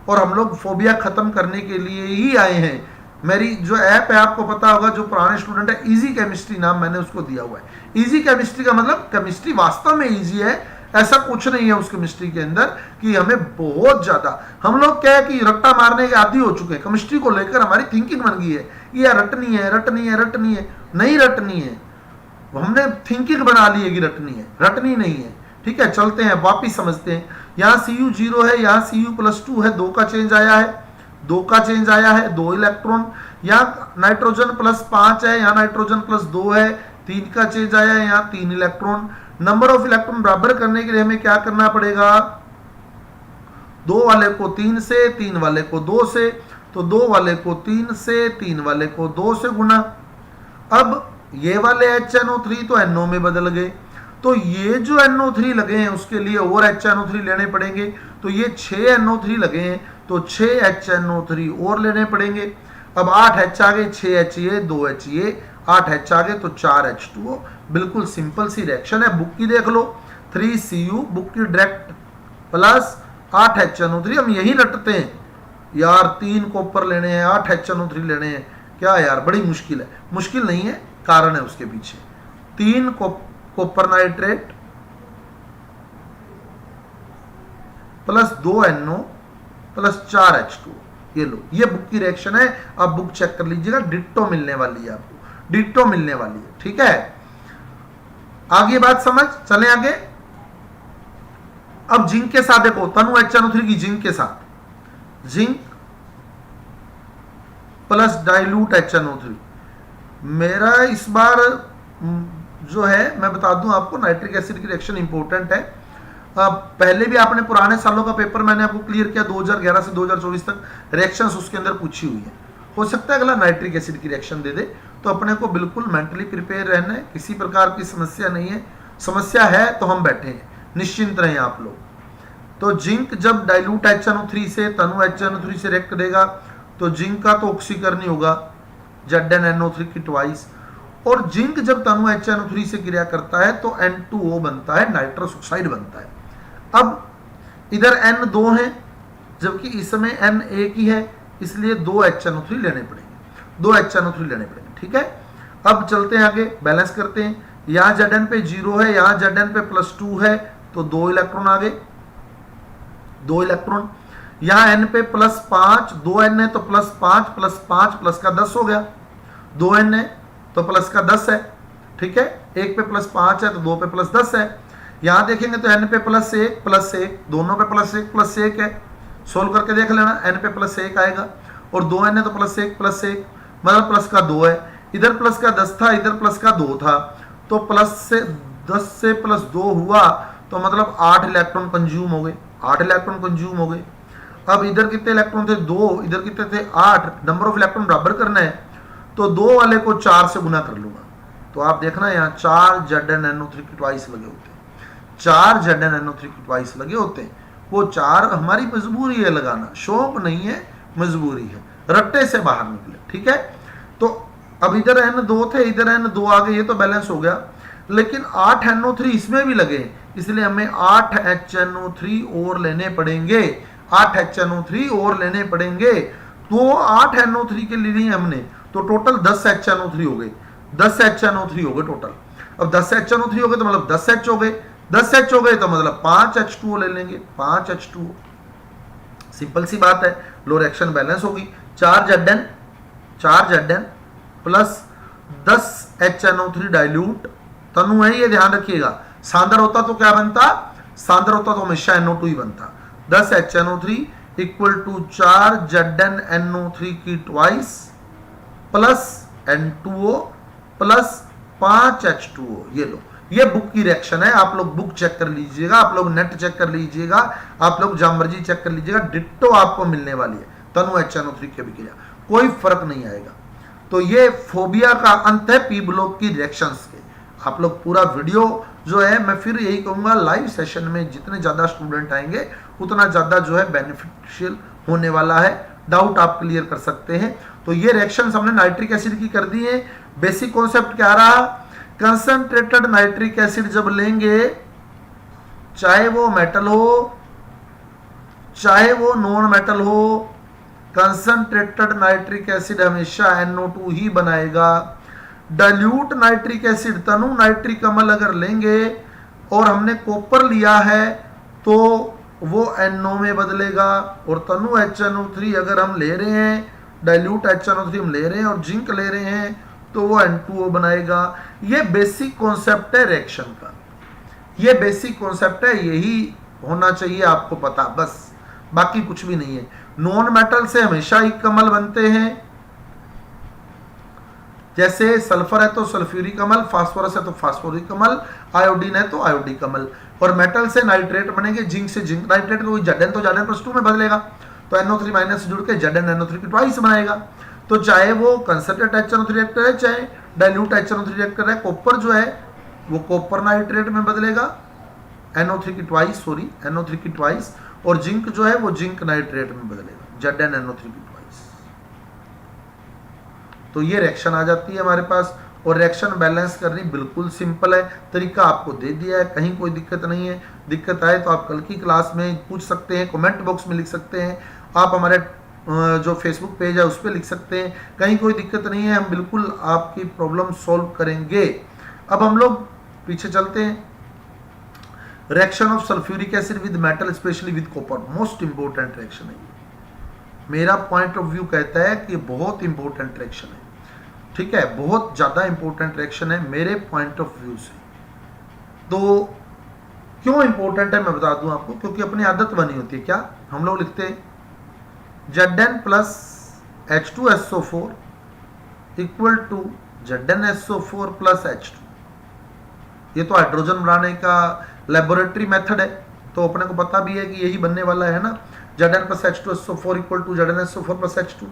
और हम लोग फोबिया खत्म करने के लिए ही आए हैं। मेरी जो ऐप है आपको पता होगा, जो पुराने स्टूडेंट है, इजी केमिस्ट्री नाम मैंने उसको दिया हुआ है। इजी केमिस्ट्री का मतलब केमिस्ट्री वास्तव में इजी है, ऐसा कुछ नहीं है उस केमिस्ट्री के अंदर कि हमें बहुत ज्यादा, हम लोग क्या है कि रट्टा मारने के आदी हो चुके हैं। केमिस्ट्री को लेकर हमारी थिंकिंग बन गई है कि यार रटनी है, रटनी है, रटनी है, नहीं रटनी है, हमने थिंकिंग बना ली है कि रटनी है, रटनी नहीं है। ठीक है, चलते हैं वापिस समझते हैं। यहाँ Cu 0 है, यहाँ Cu+2 है, 2 का चेंज आया है, 2 का चेंज आया है, 2 इलेक्ट्रॉन। यहाँ नाइट्रोजन +5 है, यहाँ नाइट्रोजन +2 है, 3 का चेंज आया है, यहाँ 3 इलेक्ट्रॉन। नंबर ऑफ इलेक्ट्रॉन बराबर करने के लिए हमें क्या करना पड़ेगा, 2 वाले को 3 से, 3 वाले को 2 से, तो 2 वाले को 3 से, 3 वाले को 2 से गुना। अब ये वाले HNO3 तो NO में बदल गए, तो ये जो NO3 लगे हैं उसके लिए और HNO3 लेने पड़ेंगे, तो ये 6 NO3 लगे हैं तो 6 HNO3 और लेने पड़ेंगे। अब 8 H आ गए, 6 H ये, 2 H ये, 8 H आ गए तो 4 H2O। बिल्कुल सिंपल सी रिएक्शन है, बुक की देख लो, 3Cu बुक की डायरेक्ट प्लस 8 HNO3। हम यही रटते हैं यार, 3 कॉपर लेने हैं, 8 HNO3 लेने हैं, क्या यार बड़ी मुश्किल है। मुश्किल नहीं है, कारण है उसके पीछे। 3 copper nitrate plus 2 NO plus 4 H2O, ये लो, ये बुक की रिएक्शन है। आप बुक चेक कर लीजिएगा, डिट्टो मिलने वाली है आपको, डिट्टो मिलने वाली है। ठीक है, आगे बात समझ, चले आगे। अब जिंक के साथ देखो, तनु HNO3 की जिंक के साथ, जिंक प्लस डाइल्यूट HNO3। मेरा इस बार जो है मैं बता दूं आपको, नाइट्रिक एसिड की रिएक्शन इंपॉर्टेंट है। पहले भी आपने पुराने सालों का पेपर मैंने आपको क्लियर किया 2011 से 2024 तक रिएक्शंस उसके अंदर पूछी हुई है। हो सकता है अगला नाइट्रिक एसिड की रिएक्शन दे दे, तो अपने को बिल्कुल मेंटली प्रिपेयर रहना है, किसी प्रकार की समस्या नहीं है। समस्या है तो हम बैठे हैं, निश्चिंत रहें आप लोग। तो जिंक जब डाइल्यूट HNO3 से तनु HNO3 से रिएक्ट करेगा तो जिंक का तो ऑक्सीकरण होगा ZnNO3 की ट्वाइस, और जिंक जब तनु HNO3 से क्रिया करता है तो N2O बनता है, नाइट्रस ऑक्साइड बनता है। अब इधर N 2 है जबकि इस समय N एक ही है, इसलिए 2 HNO3 लेने पड़ेंगे, 2 HNO3 लेने पड़ेंगे। ठीक है, अब चलते हैं आगे, बैलेंस करते हैं। यहाँ Zn पे 0 है, यहाँ Zn पे +2 है, तो 2 इलेक्ट्रॉन आ गए, 2 इलेक्ट्रॉन। यहाँ N पे +5, 2N है तो +5 +5 प्लस का 10 हो गया, 2N है तो प्लस का 10 है। ठीक है, एक पे +5 है तो 2 पे +10 है। यहाँ देखेंगे तो N पे +1 दोनों पे +1 है, सोल्व करके देख लेना, N पे +1 आएगा और 2N है तो +1 मतलब प्लस का 2 है। इधर प्लस का 10 था, इधर प्लस का 2 था, तो प्लस से 10 से +2 हुआ तो मतलब 8 इलेक्ट्रॉन कंज्यूम हो गए, 8 इलेक्ट्रॉन कंज्यूम हो गए। अब इधर कितने इलेक्ट्रॉन थे? 2, इधर कितने थे? 8। नंबर ऑफ इलेक्ट्रॉन बराबर करना है तो 2 वाले को 4 से गुना कर लूंगा, तो आप देखना यहाँ 4 ZnNO3 की ट्वाइस लगे होते हैं, 4 ZnNO3 की ट्वाइस लगे होते हैं। वो 4 हमारी मजबूरी है लगाना, शौक नहीं है, मजबूरी है, रट्टे से बाहर निकले। ठीक है, तो अब इधर N2 थे, इधर N2 आ गए, ये तो बैलेंस हो गया, लेकिन 8 NO3 इसमें भी लगे, इसलिए हमें 8 HNO3 और लेने पड़ेंगे, 8 HNO3 और लेने पड़ेंगे। तो 8 NO3 के लिए हमने तो टोटल 10 HNO3 हो गए, 10 HNO3 हो गए टोटल। अब 10 HNO3 हो गए तो मतलब 10 H हो गए, 10 H हो गए तो मतलब 5 H2O ले लेंगे, 5 H2O। सिंपल सी बात है, लो रिएक्शन बैलेंस होगी। 4 Zn प्लस 10 HNO3 डाइल्यूट, तनु है ये ध्यान रखिएगा, सांद्र होता तो क्या बनता? सांद्र होता तो हमेशा NO2 ही बनता। 10 HNO3 इक्वल टू 4 ZnNO3 की twice plus N2O plus 5 H2O। ये लो, ये बुक की रिएक्शन है, आप लोग बुक चेक कर लीजिएगा, आप लोग नेट चेक कर लीजिएगा, आप लोग जहां मर्जी चेक कर लीजिएगा, डिट्टो आपको मिलने वाली है तनु HNO3 की अभिक्रिया, कोई फर्क नहीं आएगा। तो ये फोबिया का अंत है पी ब्लॉक की रिएक्शंस के। आप लोग पूरा वीडियो जो है, मैं फिर यही कहूंगा, लाइव सेशन में जितने ज्यादा स्टूडेंट आएंगे उतना ज्यादा जो है बेनिफिशियल होने वाला है, डाउट आप क्लियर कर सकते हैं। तो ये रिएक्शंस हमने नाइट्रिक एसिड की कर दी है। बेसिक कॉन्सेप्ट क्या रहा? कंसंट्रेटेड नाइट्रिक एसिड जब लेंगे, चाहे वो मेटल हो चाहे वो नॉन मेटल हो, कंसंट्रेटेड नाइट्रिक एसिड हमेशा NO2 ही बनाएगा। डाइल्यूट नाइट्रिक एसिड तनु नाइट्रिक अम्ल अगर लेंगे और हमने कॉपर लिया है तो वो NO में बदलेगा, और तनु HNO3 अगर हम ले रहे हैं, डाइल्यूट HNO3 हम ले रहे हैं और जिंक ले रहे हैं तो वो N2O बनाएगा। ये बेसिक कॉन्सेप्ट है रिएक्शन का, ये बेसिक कॉन्सेप्ट है, यही होना चाहिए आपको पता, बस बाकी कुछ भी नहीं है। नॉन मेटल से हमेशा ही कमल बनते हैं, जैसे सल्फर है तो सल्फ्यूरिक अम्ल, फास्फोरस है तो फास्फोरिक अम्ल, आयोडीन है तो आयोडिक अम्ल, और मेटल से नाइट्रेट बनेंगे, जिंक से जिंक नाइट्रेट, तो Zn तो Zn+2 में बदलेगा, तो NO3 माइनस से जुड़ के ZnNO3 की ट्वाइस बनाएगा। तो चाहे वो कंसंट्रेटेड HNO3 रिएक्टर है, चाहे डाइल्यूट HNO3 रिएक्टर है, कॉपर जो है वो कॉपर नाइट्रेट में बदलेगा, NO3 की ट्वाइस, सॉरी NO3 की ट्वाइस, और जिंक जो है वो जिंक नाइट्रेट में बदलेगा, ZnNO3 की ट्वाइस। तो ये रिएक्शन आ जाती है हमारे पास, और रिएक्शन बैलेंस करनी बिल्कुल सिंपल है, तरीका आपको दे दिया है, कहीं कोई दिक्कत नहीं है। दिक्कत आए तो आप कल की क्लास में पूछ सकते हैं, कमेंट बॉक्स में लिख सकते हैं, आप हमारे जो फेसबुक पेज है उस पर लिख सकते हैं, कहीं कोई दिक्कत नहीं है, हम बिल्कुल आपकी प्रॉब्लम सॉल्व करेंगे। अब हम लोग पीछे चलते हैं। Reaction of sulphuric acid with metal specially with copper, most important reaction है। मेरा पॉइंट ऑफ व्यू कहता है कि बहुत इंपॉर्टेंट रिएक्शन है, ठीक है, बहुत ज्यादा इंपॉर्टेंट रिएक्शन है मेरे पॉइंट ऑफ व्यू से। तो क्यों इंपॉर्टेंट है मैं बता दूं आपको, क्योंकि अपनी आदत बनी होती है, क्या हम लोग लिखते हैं Zn plus H2SO4 equal to ZnSO4 plus H2, ये तो हाइड्रोजन बनाने का लेबोरेटरी मेथड है, तो अपने को पता भी है कि यही बनने वाला है ना, Zn plus H2SO4 equal to ZnSO4 plus H2।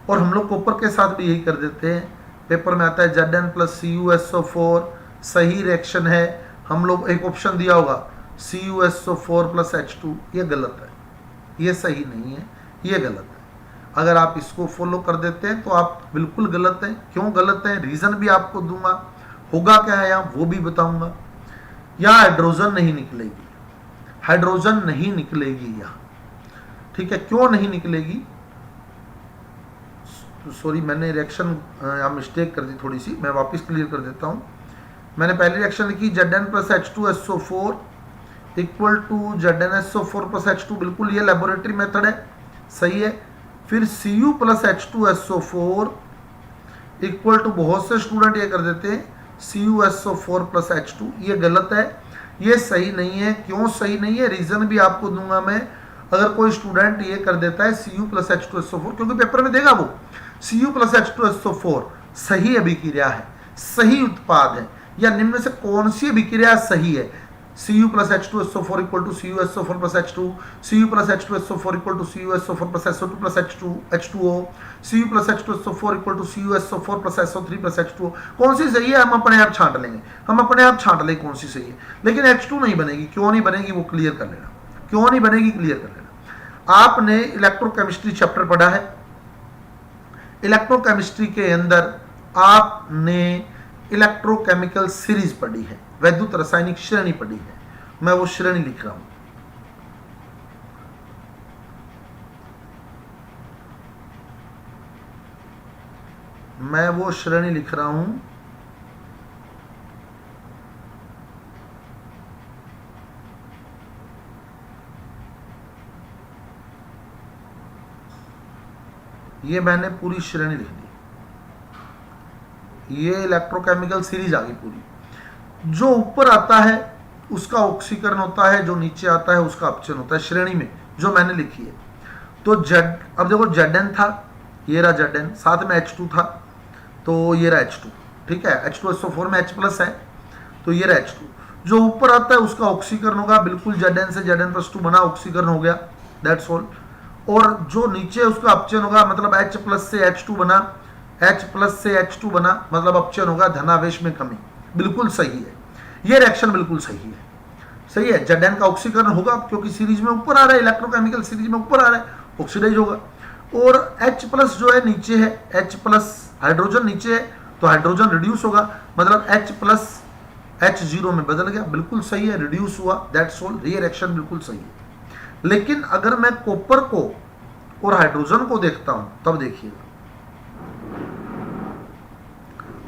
और हम लोग कॉपर के साथ भी यही कर देते हैं, पेपर में आता है Zn plus CuSO4 सही रिएक्शन है, हम लोग एक ऑप्शन दिया होगा CuSO4 plus H2, ये गलत है, ये सही नहीं है, ये गलत है। अगर आप इसको फॉलो कर देते हैं तो आप बिल्कुल गलत हैं। क्यों गलत है, रीजन भी आपको दूंगा, होगा क्या है यहाँ वो भी बताऊंगा। यहाँ हाइड्रोजन नहीं निकलेगी, हाइड्रोजन नहीं निकलेगी यहाँ, ठीक है। क्यों नहीं निकलेगी, सॉरी मैंने रिएक्शन यहाँ मिस्टेक कर दी थोड़ी सी, मैं वापस क्लियर कर देता हूँ। मैंने पहली रिएक्शन लिखी Zn plus H2SO4 equal to ZnSO4 plus H2, बिल्कुल ये लेबोरेटरी मेथड है, सही है। फिर Cu plus H2SO4 equal to, बहुत से स्टूडेंट ये कर देते हैं CuSO4 plus H2, ये गलत है, ये सही नहीं है। क्यों सही नहीं है, रीजन भी आपको दूंगा मैं। अगर कोई स्टूडेंट ये कर देता है Cu plus H2SO4, क्योंकि पेपर में देगा वो Cu plus H2SO4 सही अभिक्रिया है, सही उत्पाद है, या निम्न में से कौन सी अभिक्रिया सही है, Cu plus H2SO4 equal to CuSO4 plus H2, Cu plus H2SO4 equal to CuSO4 plus SO2 plus H2O, Cu plus H2SO4 equal to CuSO4 plus SO3 plus H2O, कौन सी सही है हम अपने आप छांट लेंगे, हम अपने आप छांट लेंगे कौन सी सही है। लेकिन H2 नहीं बनेगी, क्यों नहीं बनेगी वो क्लियर कर लेना, क्यों नहीं बनेगी क्लियर कर लेना। आपने इलेक्ट्रोकेमिस्ट्री चैप्टर पढ़ा है, इलेक्ट्रोकेमिस्ट्री के अंदर आपने इलेक्ट्रोकेमिकल सीरीज पढ़ी है, वैद्युत रासायनिक श्रेणी पढ़ी है, मैं वो श्रेणी लिख रहा हूं। मैं वो श्रेणी लिख रहा हूं, ये मैंने पूरी श्रेणी लिख दी, ये इलेक्ट्रोकेमिकल सीरीज आ गई पूरी। जो ऊपर आता है उसका ऑक्सीकरण होता है, जो नीचे आता है उसका अपचयन होता है, श्रेणी में जो मैंने लिखी है। तो अब देखो Zn था, ये रहा Zn, साथ में H2 था, तो ये रहा H2, ठीक है। H2SO4 में H प्लस है, तो ये रहा H2। जो ऊपर आता है उसका ऑक्सीकरण होगा, बिल्कुल Zn से Zn+2 बना, ऑक्सीकरण हो गया, दैट्स ऑल। और जो नीचे उसका अपचयन होगा, मतलब H प्लस से H2 बना, H प्लस से H2 बना, मतलब अपचयन होगा, धनावेश में कमी, बिल्कुल सही है, ये रिएक्शन बिल्कुल सही है, सही है। Zn का ऑक्सीकरण होगा क्योंकि सीरीज में ऊपर आ रहा है, इलेक्ट्रोकेमिकल सीरीज में ऊपर आ रहा है, ऑक्सीडाइज होगा। और H प्लस जो है नीचे है, H प्लस हाइड्रोजन नीचे है, तो हाइड्रोजन रिड्यूस होगा, मतलब H प्लस H0 में बदल गया, बिल्कुल सही है, रिड्यूस हुआ, दैट्स ऑल, ये रिएक्शन बिल्कुल सही है। लेकिन अगर मैं कॉपर को और हाइड्रोजन को देखता हूं, तब देखिएगा,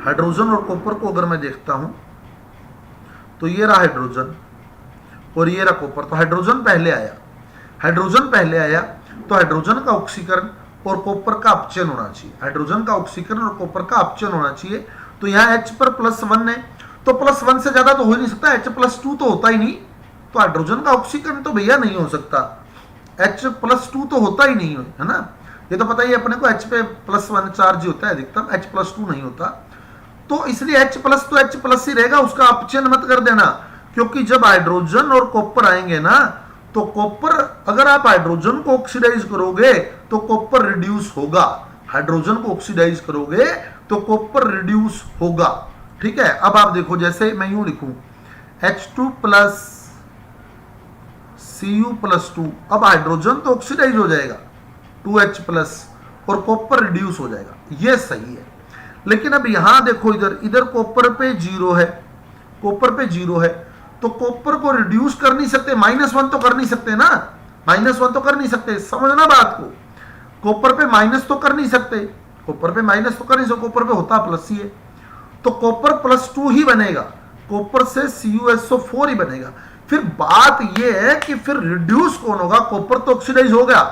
हाइड्रोजन और कॉपर को अगर मैं देखता हूं, तो ये रहा हाइड्रोजन और ये रहा कॉपर, तो हाइड्रोजन पहले आया, हाइड्रोजन पहले आया, तो हाइड्रोजन का ऑक्सीकरण और कॉपर का अपचयन होना चाहिए, हाइड्रोजन का ऑक्सीकरण और कॉपर का अपचयन होना चाहिए। तो यहाँ H पर +1 है, तो +1 से ज्यादा तो हो ही नहीं सकता, H+2 तो होता ही नहीं, तो हाइड्रोजन का ऑक्सीकरण तो भैया नहीं हो सकता, H+2 तो होता ही नहीं है ना, ये तो पता ही अपने को, H पे +1 चार्ज होता है अधिकतम, H+2 नहीं होता, तो इसलिए H प्लस तो H प्लस ही रहेगा, उसका अपचयन मत कर देना। क्योंकि जब हाइड्रोजन और कॉपर आएंगे ना, तो कॉपर, अगर आप हाइड्रोजन को ऑक्सीडाइज करोगे तो कॉपर रिड्यूस होगा, हाइड्रोजन को ऑक्सीडाइज करोगे तो कॉपर रिड्यूस होगा, ठीक है। अब आप देखो, जैसे मैं यूं लिखूं H2 प्लस Cu+2, अब हाइड्रोजन तो ऑक्सीडाइज हो जाएगा 2H प्लस और कॉपर रिड्यूस हो जाएगा, ये सही है। लेकिन अब यहां देखो, इधर कॉपर पे 0 है, कॉपर पे 0 है, तो कॉपर को रिड्यूस कर नहीं सकते, -1 तो कर नहीं सकते ना, -1 तो कर नहीं सकते, समझना बात को, कॉपर पे माइनस तो कर नहीं सकते, कॉपर पे माइनस तो कर नहीं सकते, कॉपर पे होता प्लस ही है, तो कॉपर +2 ही बनेगा, कॉपर से CuSO4 ही बनेगा। फिर बात यह है कि फिर रिड्यूस कौन होगा, कॉपर तो ऑक्सीडाइज हो गया,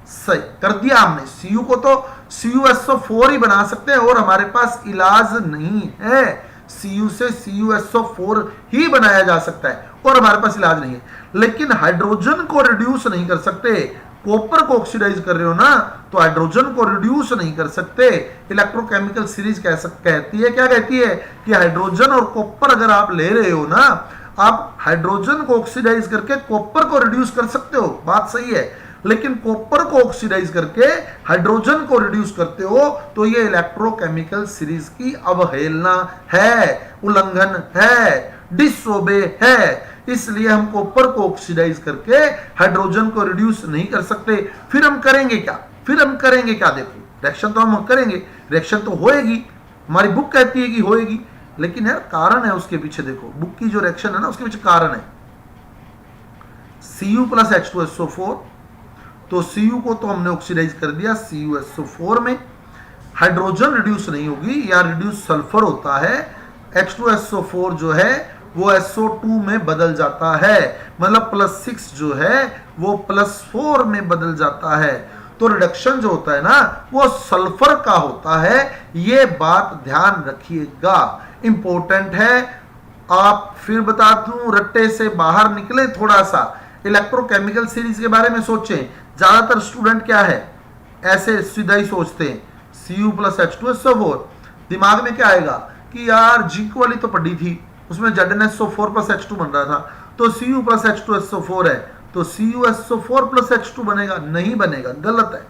सही कर दिया हमने, Cu को तो CuSO4 ही बना सकते हैं, और हमारे पास इलाज नहीं है, Cu से CuSO4 ही बनाया जा सकता है और हमारे पास इलाज नहीं है। लेकिन हाइड्रोजन को रिड्यूस नहीं कर सकते, कॉपर को ऑक्सीडाइज कर रहे हो ना, तो हाइड्रोजन को रिड्यूस नहीं कर सकते। इलेक्ट्रोकेमिकल सीरीज कहती है, क्या कहती है कि हाइड्रोजन और कॉपर अगर आप ले रहे हो ना, आप हाइड्रोजन को ऑक्सीडाइज करके कॉपर को रिड्यूस कर सकते हो, बात सही है, लेकिन कॉपर को ऑक्सीडाइज करके हाइड्रोजन को रिड्यूस करते हो तो ये इलेक्ट्रोकेमिकल सीरीज की अवहेलना है, उल्लंघन है, डिसओबे है। इसलिए हम कॉपर को ऑक्सीडाइज करके हाइड्रोजन को रिड्यूस नहीं कर सकते। फिर हम करेंगे क्या? देखो, रिएक्शन तो हम करेंगे, रिएक्शन तो होएगी, हमारी बुक कहती है कि होएगी, लेकिन यार कारण है उसके पीछे। देखो बुक की जो रिएक्शन है ना, उसके पीछे कारण है। Cu प्लस H2SO4, तो Cu को तो हमने ऑक्सीडाइज कर दिया CuSO4 में, हाइड्रोजन रिड्यूस नहीं होगी, या रिड्यूस सल्फर होता है। H2SO4 जो है वो SO2 में बदल जाता है, मतलब +6 जो है वो +4 में बदल जाता है। तो रिडक्शन जो होता है ना, वो सल्फर का होता है, ये बात ध्यान रखिएगा, इंपॉर्टेंट है। आप फिर बता दूं, रट्टे से बाहर निकले, थोड़ा सा इलेक्ट्रोकेमिकल सीरीज के बारे में सोचें। ज्यादातर स्टूडेंट क्या है, ऐसे सीधा ही सोचते हैं Cu प्लस H2SO4, दिमाग में क्या आएगा कि यार जिंक वाली तो पड़ी थी, उसमें ZnSO4 प्लस H2 बन रहा था, तो Cu प्लस H2SO4 है तो CuSO4 प्लस H2 बनेगा, नहीं बनेगा, गलत है।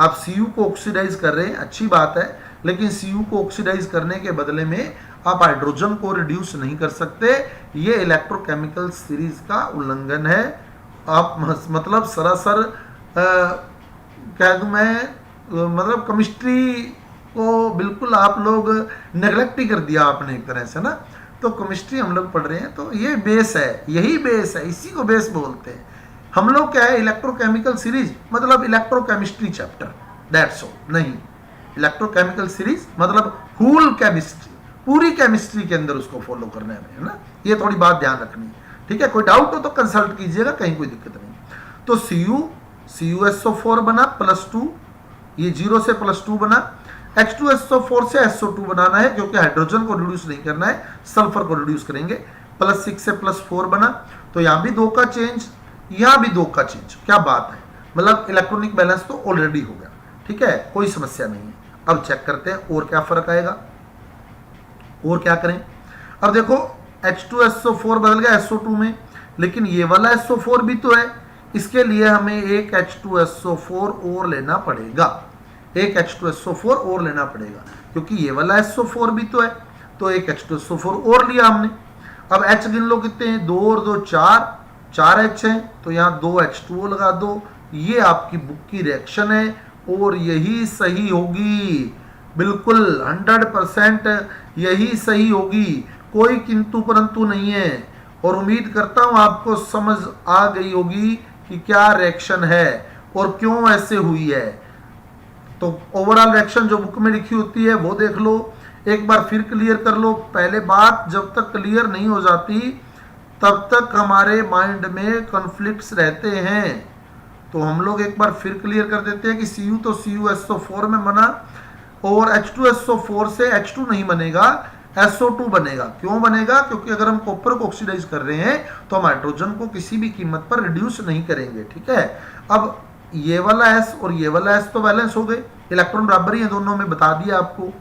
आप Cu को ऑक्सीडाइज कर रहे हैं, अच्छी बात है, लेकिन Cu को ऑक्सीडाइज करने के बदले में आप हाइड्रोजन को रिड्यूस नहीं कर सकते। ये इलेक्ट्रोकेमिकल सीरीज का उल्लंघन है। आप मतलब सरासर कह दूं मैं, मतलब केमिस्ट्री को बिल्कुल आप लोग नेग्लेक्ट ही कर दिया आपने एक तरह से ना। तो केमिस्ट्री हम लोग पढ़ रहे हैं, तो ये बेस है, यही बेस है, इसी को बेस बोलते हैं। हम लोग क्या है, इलेक्ट्रोकेमिकल सीरीज मतलब इलेक्ट्रोकेमिस्ट्री चैप्टर, दैट्स ऑल। नहीं, इलेक्ट्रोकेमिकल सीरीज मतलब होल केमिस्ट्री, पूरी केमिस्ट्री के अंदर उसको फॉलो करना है ना, ये थोड़ी बात ध्यान रखनी है, ठीक है। कोई डाउट हो तो कंसल्ट कीजिएगा, कहीं कोई दिक्कत नहीं। तो CuSO4 बना +2, ये 0 से +2 बना। H2SO4 से SO2 बनाना है, क्योंकि हाइड्रोजन को रिड्यूस नहीं करना है, सल्फर को रिड्यूस करेंगे। +6 से +4 बना, तो यहां भी 2 का चेंज, यहां भी 2 का चेंज, क्या बात है, मतलब इलेक्ट्रॉनिक बैलेंस तो ऑलरेडी हो गया, ठीक है, कोई समस्या नहीं है। अब चेक करते हैं और क्या फर्क आएगा, और क्या करें। अब देखो H2SO4 बदल गया SO2 में, लेकिन ये वाला SO4 भी तो है, इसके लिए हमें एक H2SO4 और लेना पड़ेगा, एक H2SO4 और लेना पड़ेगा, क्योंकि ये वाला SO4 भी तो है, तो एक H2SO4 और लिया हमने। अब H गिन लो कितने हैं, 2 और 2 4 H हैं, तो यहाँ 2 H2O लगा दो। ये आपकी बुक की रिएक्शन है और यही सही होगी, बिल्कुल 100% यही सही होगी, कोई किंतु परंतु नहीं है। और उम्मीद करता हूं आपको समझ आ गई होगी कि क्या रिएक्शन है और क्यों ऐसे हुई है। तो ओवरऑल रिएक्शन जो बुक में लिखी होती है वो देख लो, एक बार फिर क्लियर कर लो। पहले बात जब तक क्लियर नहीं हो जाती तब तक हमारे माइंड में कॉन्फ्लिक्ट्स रहते हैं, तो हम लोग एक बार फिर क्लियर कर देते हैं कि Cu तो CuSO4 में बना, और H2SO4 से H2 नहीं बनेगा, SO2 बनेगा। क्यों बनेगा? क्योंकि अगर हम कॉपर को ऑक्सीडाइज कर रहे हैं तो हम हाइड्रोजन को किसी भी कीमत पर रिड्यूस नहीं करेंगे, ठीक है। अब ये वाला S और ये वाला S तो बैलेंस हो गए, इलेक्ट्रॉन बराबर ही है दोनों में, बता दिया आपको।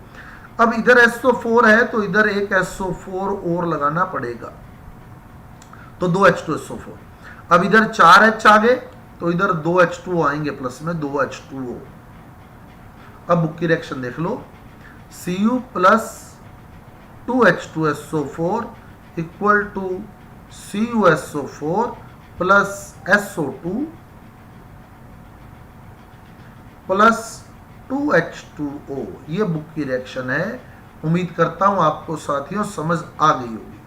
अब इधर SO4 है तो इधर एक SO4 और लगाना पड़ेगा, तो 2 H2SO4। अब इधर 4 H आ गए तो इधर 2 H2O आएंगे, प्लस में 2 H2O। अब बुक की रिएक्शन देख लो, Cu plus 2 H2SO4 equal to CuSO4 plus SO2 plus 2 H2O। ये बुक की रिएक्शन है। उम्मीद करता हूं आपको साथियों समझ आ गई होगी।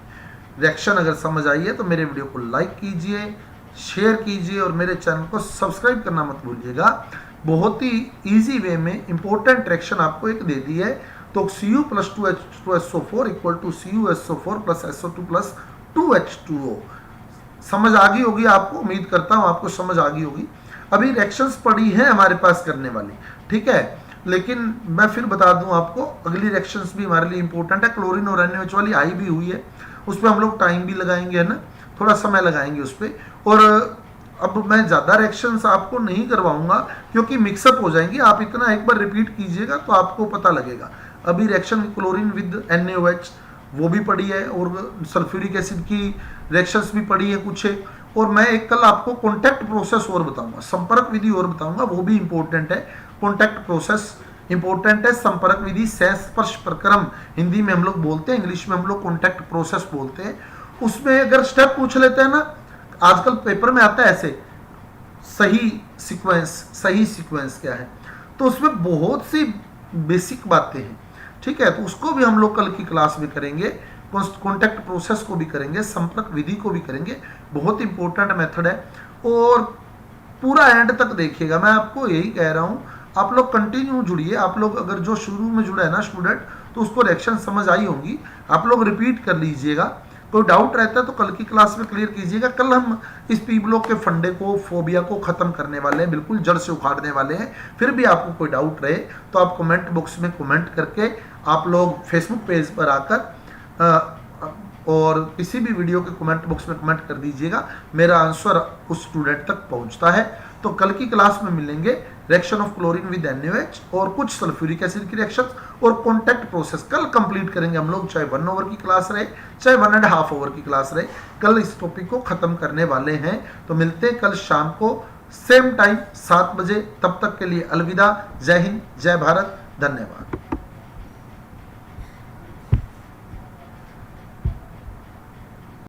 रिएक्शन अगर समझ आई है तो मेरे वीडियो को लाइक कीजिए, शेयर कीजिए और मेरे चैनल को सब्सक्राइब करना मत भूलिएगा। बहुत ही इजी वे में इंपॉर्टेंट रिएक्शन आपको एक दे दी है। तो Cu plus 2 H2SO4 equal to CuSO4 plus SO2 plus 2 H2O। समझ आ गई होगी आपको, उम्मीद करता हूं आपको समझ आ गई होगी। अभी रिएक्शंस पड़ी हैं हमारे पास करने वाली, ठीक है, लेकिन मैं फिर बता दूं आपको अगली रिएक्शंस भी हमारे लिए इंपॉर्टेंट है। क्लोरीन और NaOH वाली आई भी हुई है, उस पर हम लोग टाइम भी लगाएंगे, है ना, थोड़ा समय लगाएंगे उस पर। और अब मैं ज़्यादा रिएक्शंस आपको नहीं करवाऊंगा क्योंकि मिक्सअप हो जाएंगे, आप इतना एक बार रिपीट कीजिएगा तो आपको पता लगेगा। अभी रिएक्शन क्लोरीन विद NaOH वो भी पढ़ी है, और सल्फ्यूरिक एसिड की रिएक्शंस भी पढ़ी है कुछ है। और मैं एक कल आपको कॉन्टैक्ट प्रोसेस और बताऊंगा, संपर्क विधि और बताऊंगा, वो भी इंपॉर्टेंट है। कॉन्टैक्ट प्रोसेस इंपॉर्टेंट है, संपर्क विधि संस्पर्श प्रक्रम हिंदी में हम लोग बोलते हैं, इंग्लिश में हम लोग कॉन्टैक्ट प्रोसेस बोलते हैं। उसमें अगर स्टेप पूछ लेते हैं ना, आजकल पेपर में आता है ऐसे, सही सीक्वेंस क्या है, तो उसमें बहुत सी बेसिक बातें हैं, ठीक है। तो उसको भी हम लोग कल की क्लास में करेंगे, कॉन्टैक्ट प्रोसेस को भी करेंगे, संपर्क विधि को भी करेंगे, बहुत इंपॉर्टेंट मेथड है। और पूरा एंड तक देखिएगा, मैं आपको यही कह रहा हूँ, आप लोग कंटिन्यू जुड़िए। आप लोग अगर जो शुरू में जुड़ा है ना स्टूडेंट, तो उसको रिएक्शन समझ आई होंगी, आप लोग रिपीट कर लीजिएगा। कोई डाउट रहता है तो कल की क्लास में क्लियर कीजिएगा। कल हम इस पी ब्लॉक के फंडे को, फोबिया को खत्म करने वाले हैं, बिल्कुल जड़ से उखाड़ने वाले हैं। फिर भी आपको कोई डाउट रहे तो आप कमेंट बॉक्स में कमेंट करके, आप लोग फेसबुक पेज पर आकर और किसी भी वीडियो के कमेंट बॉक्स में कमेंट कर दीजिएगा, मेरा आंसर उस स्टूडेंट तक पहुंचता है। तो कल की क्लास में मिलेंगे reaction of chlorine with NaOH और कुछ सल्फ्यूरिक एसिड की रिएक्शन और कॉन्टैक्ट प्रोसेस कल कंप्लीट करेंगे हम लोग, चाहे 1 आवर की क्लास रहे चाहे 1.5 आवर की क्लास रहे, कल इस टॉपिक को खत्म करने वाले हैं। तो मिलते हैं कल शाम को सेम टाइम 7 बजे, तब तक के लिए अलविदा। जय हिंद, जय भारत, धन्यवाद।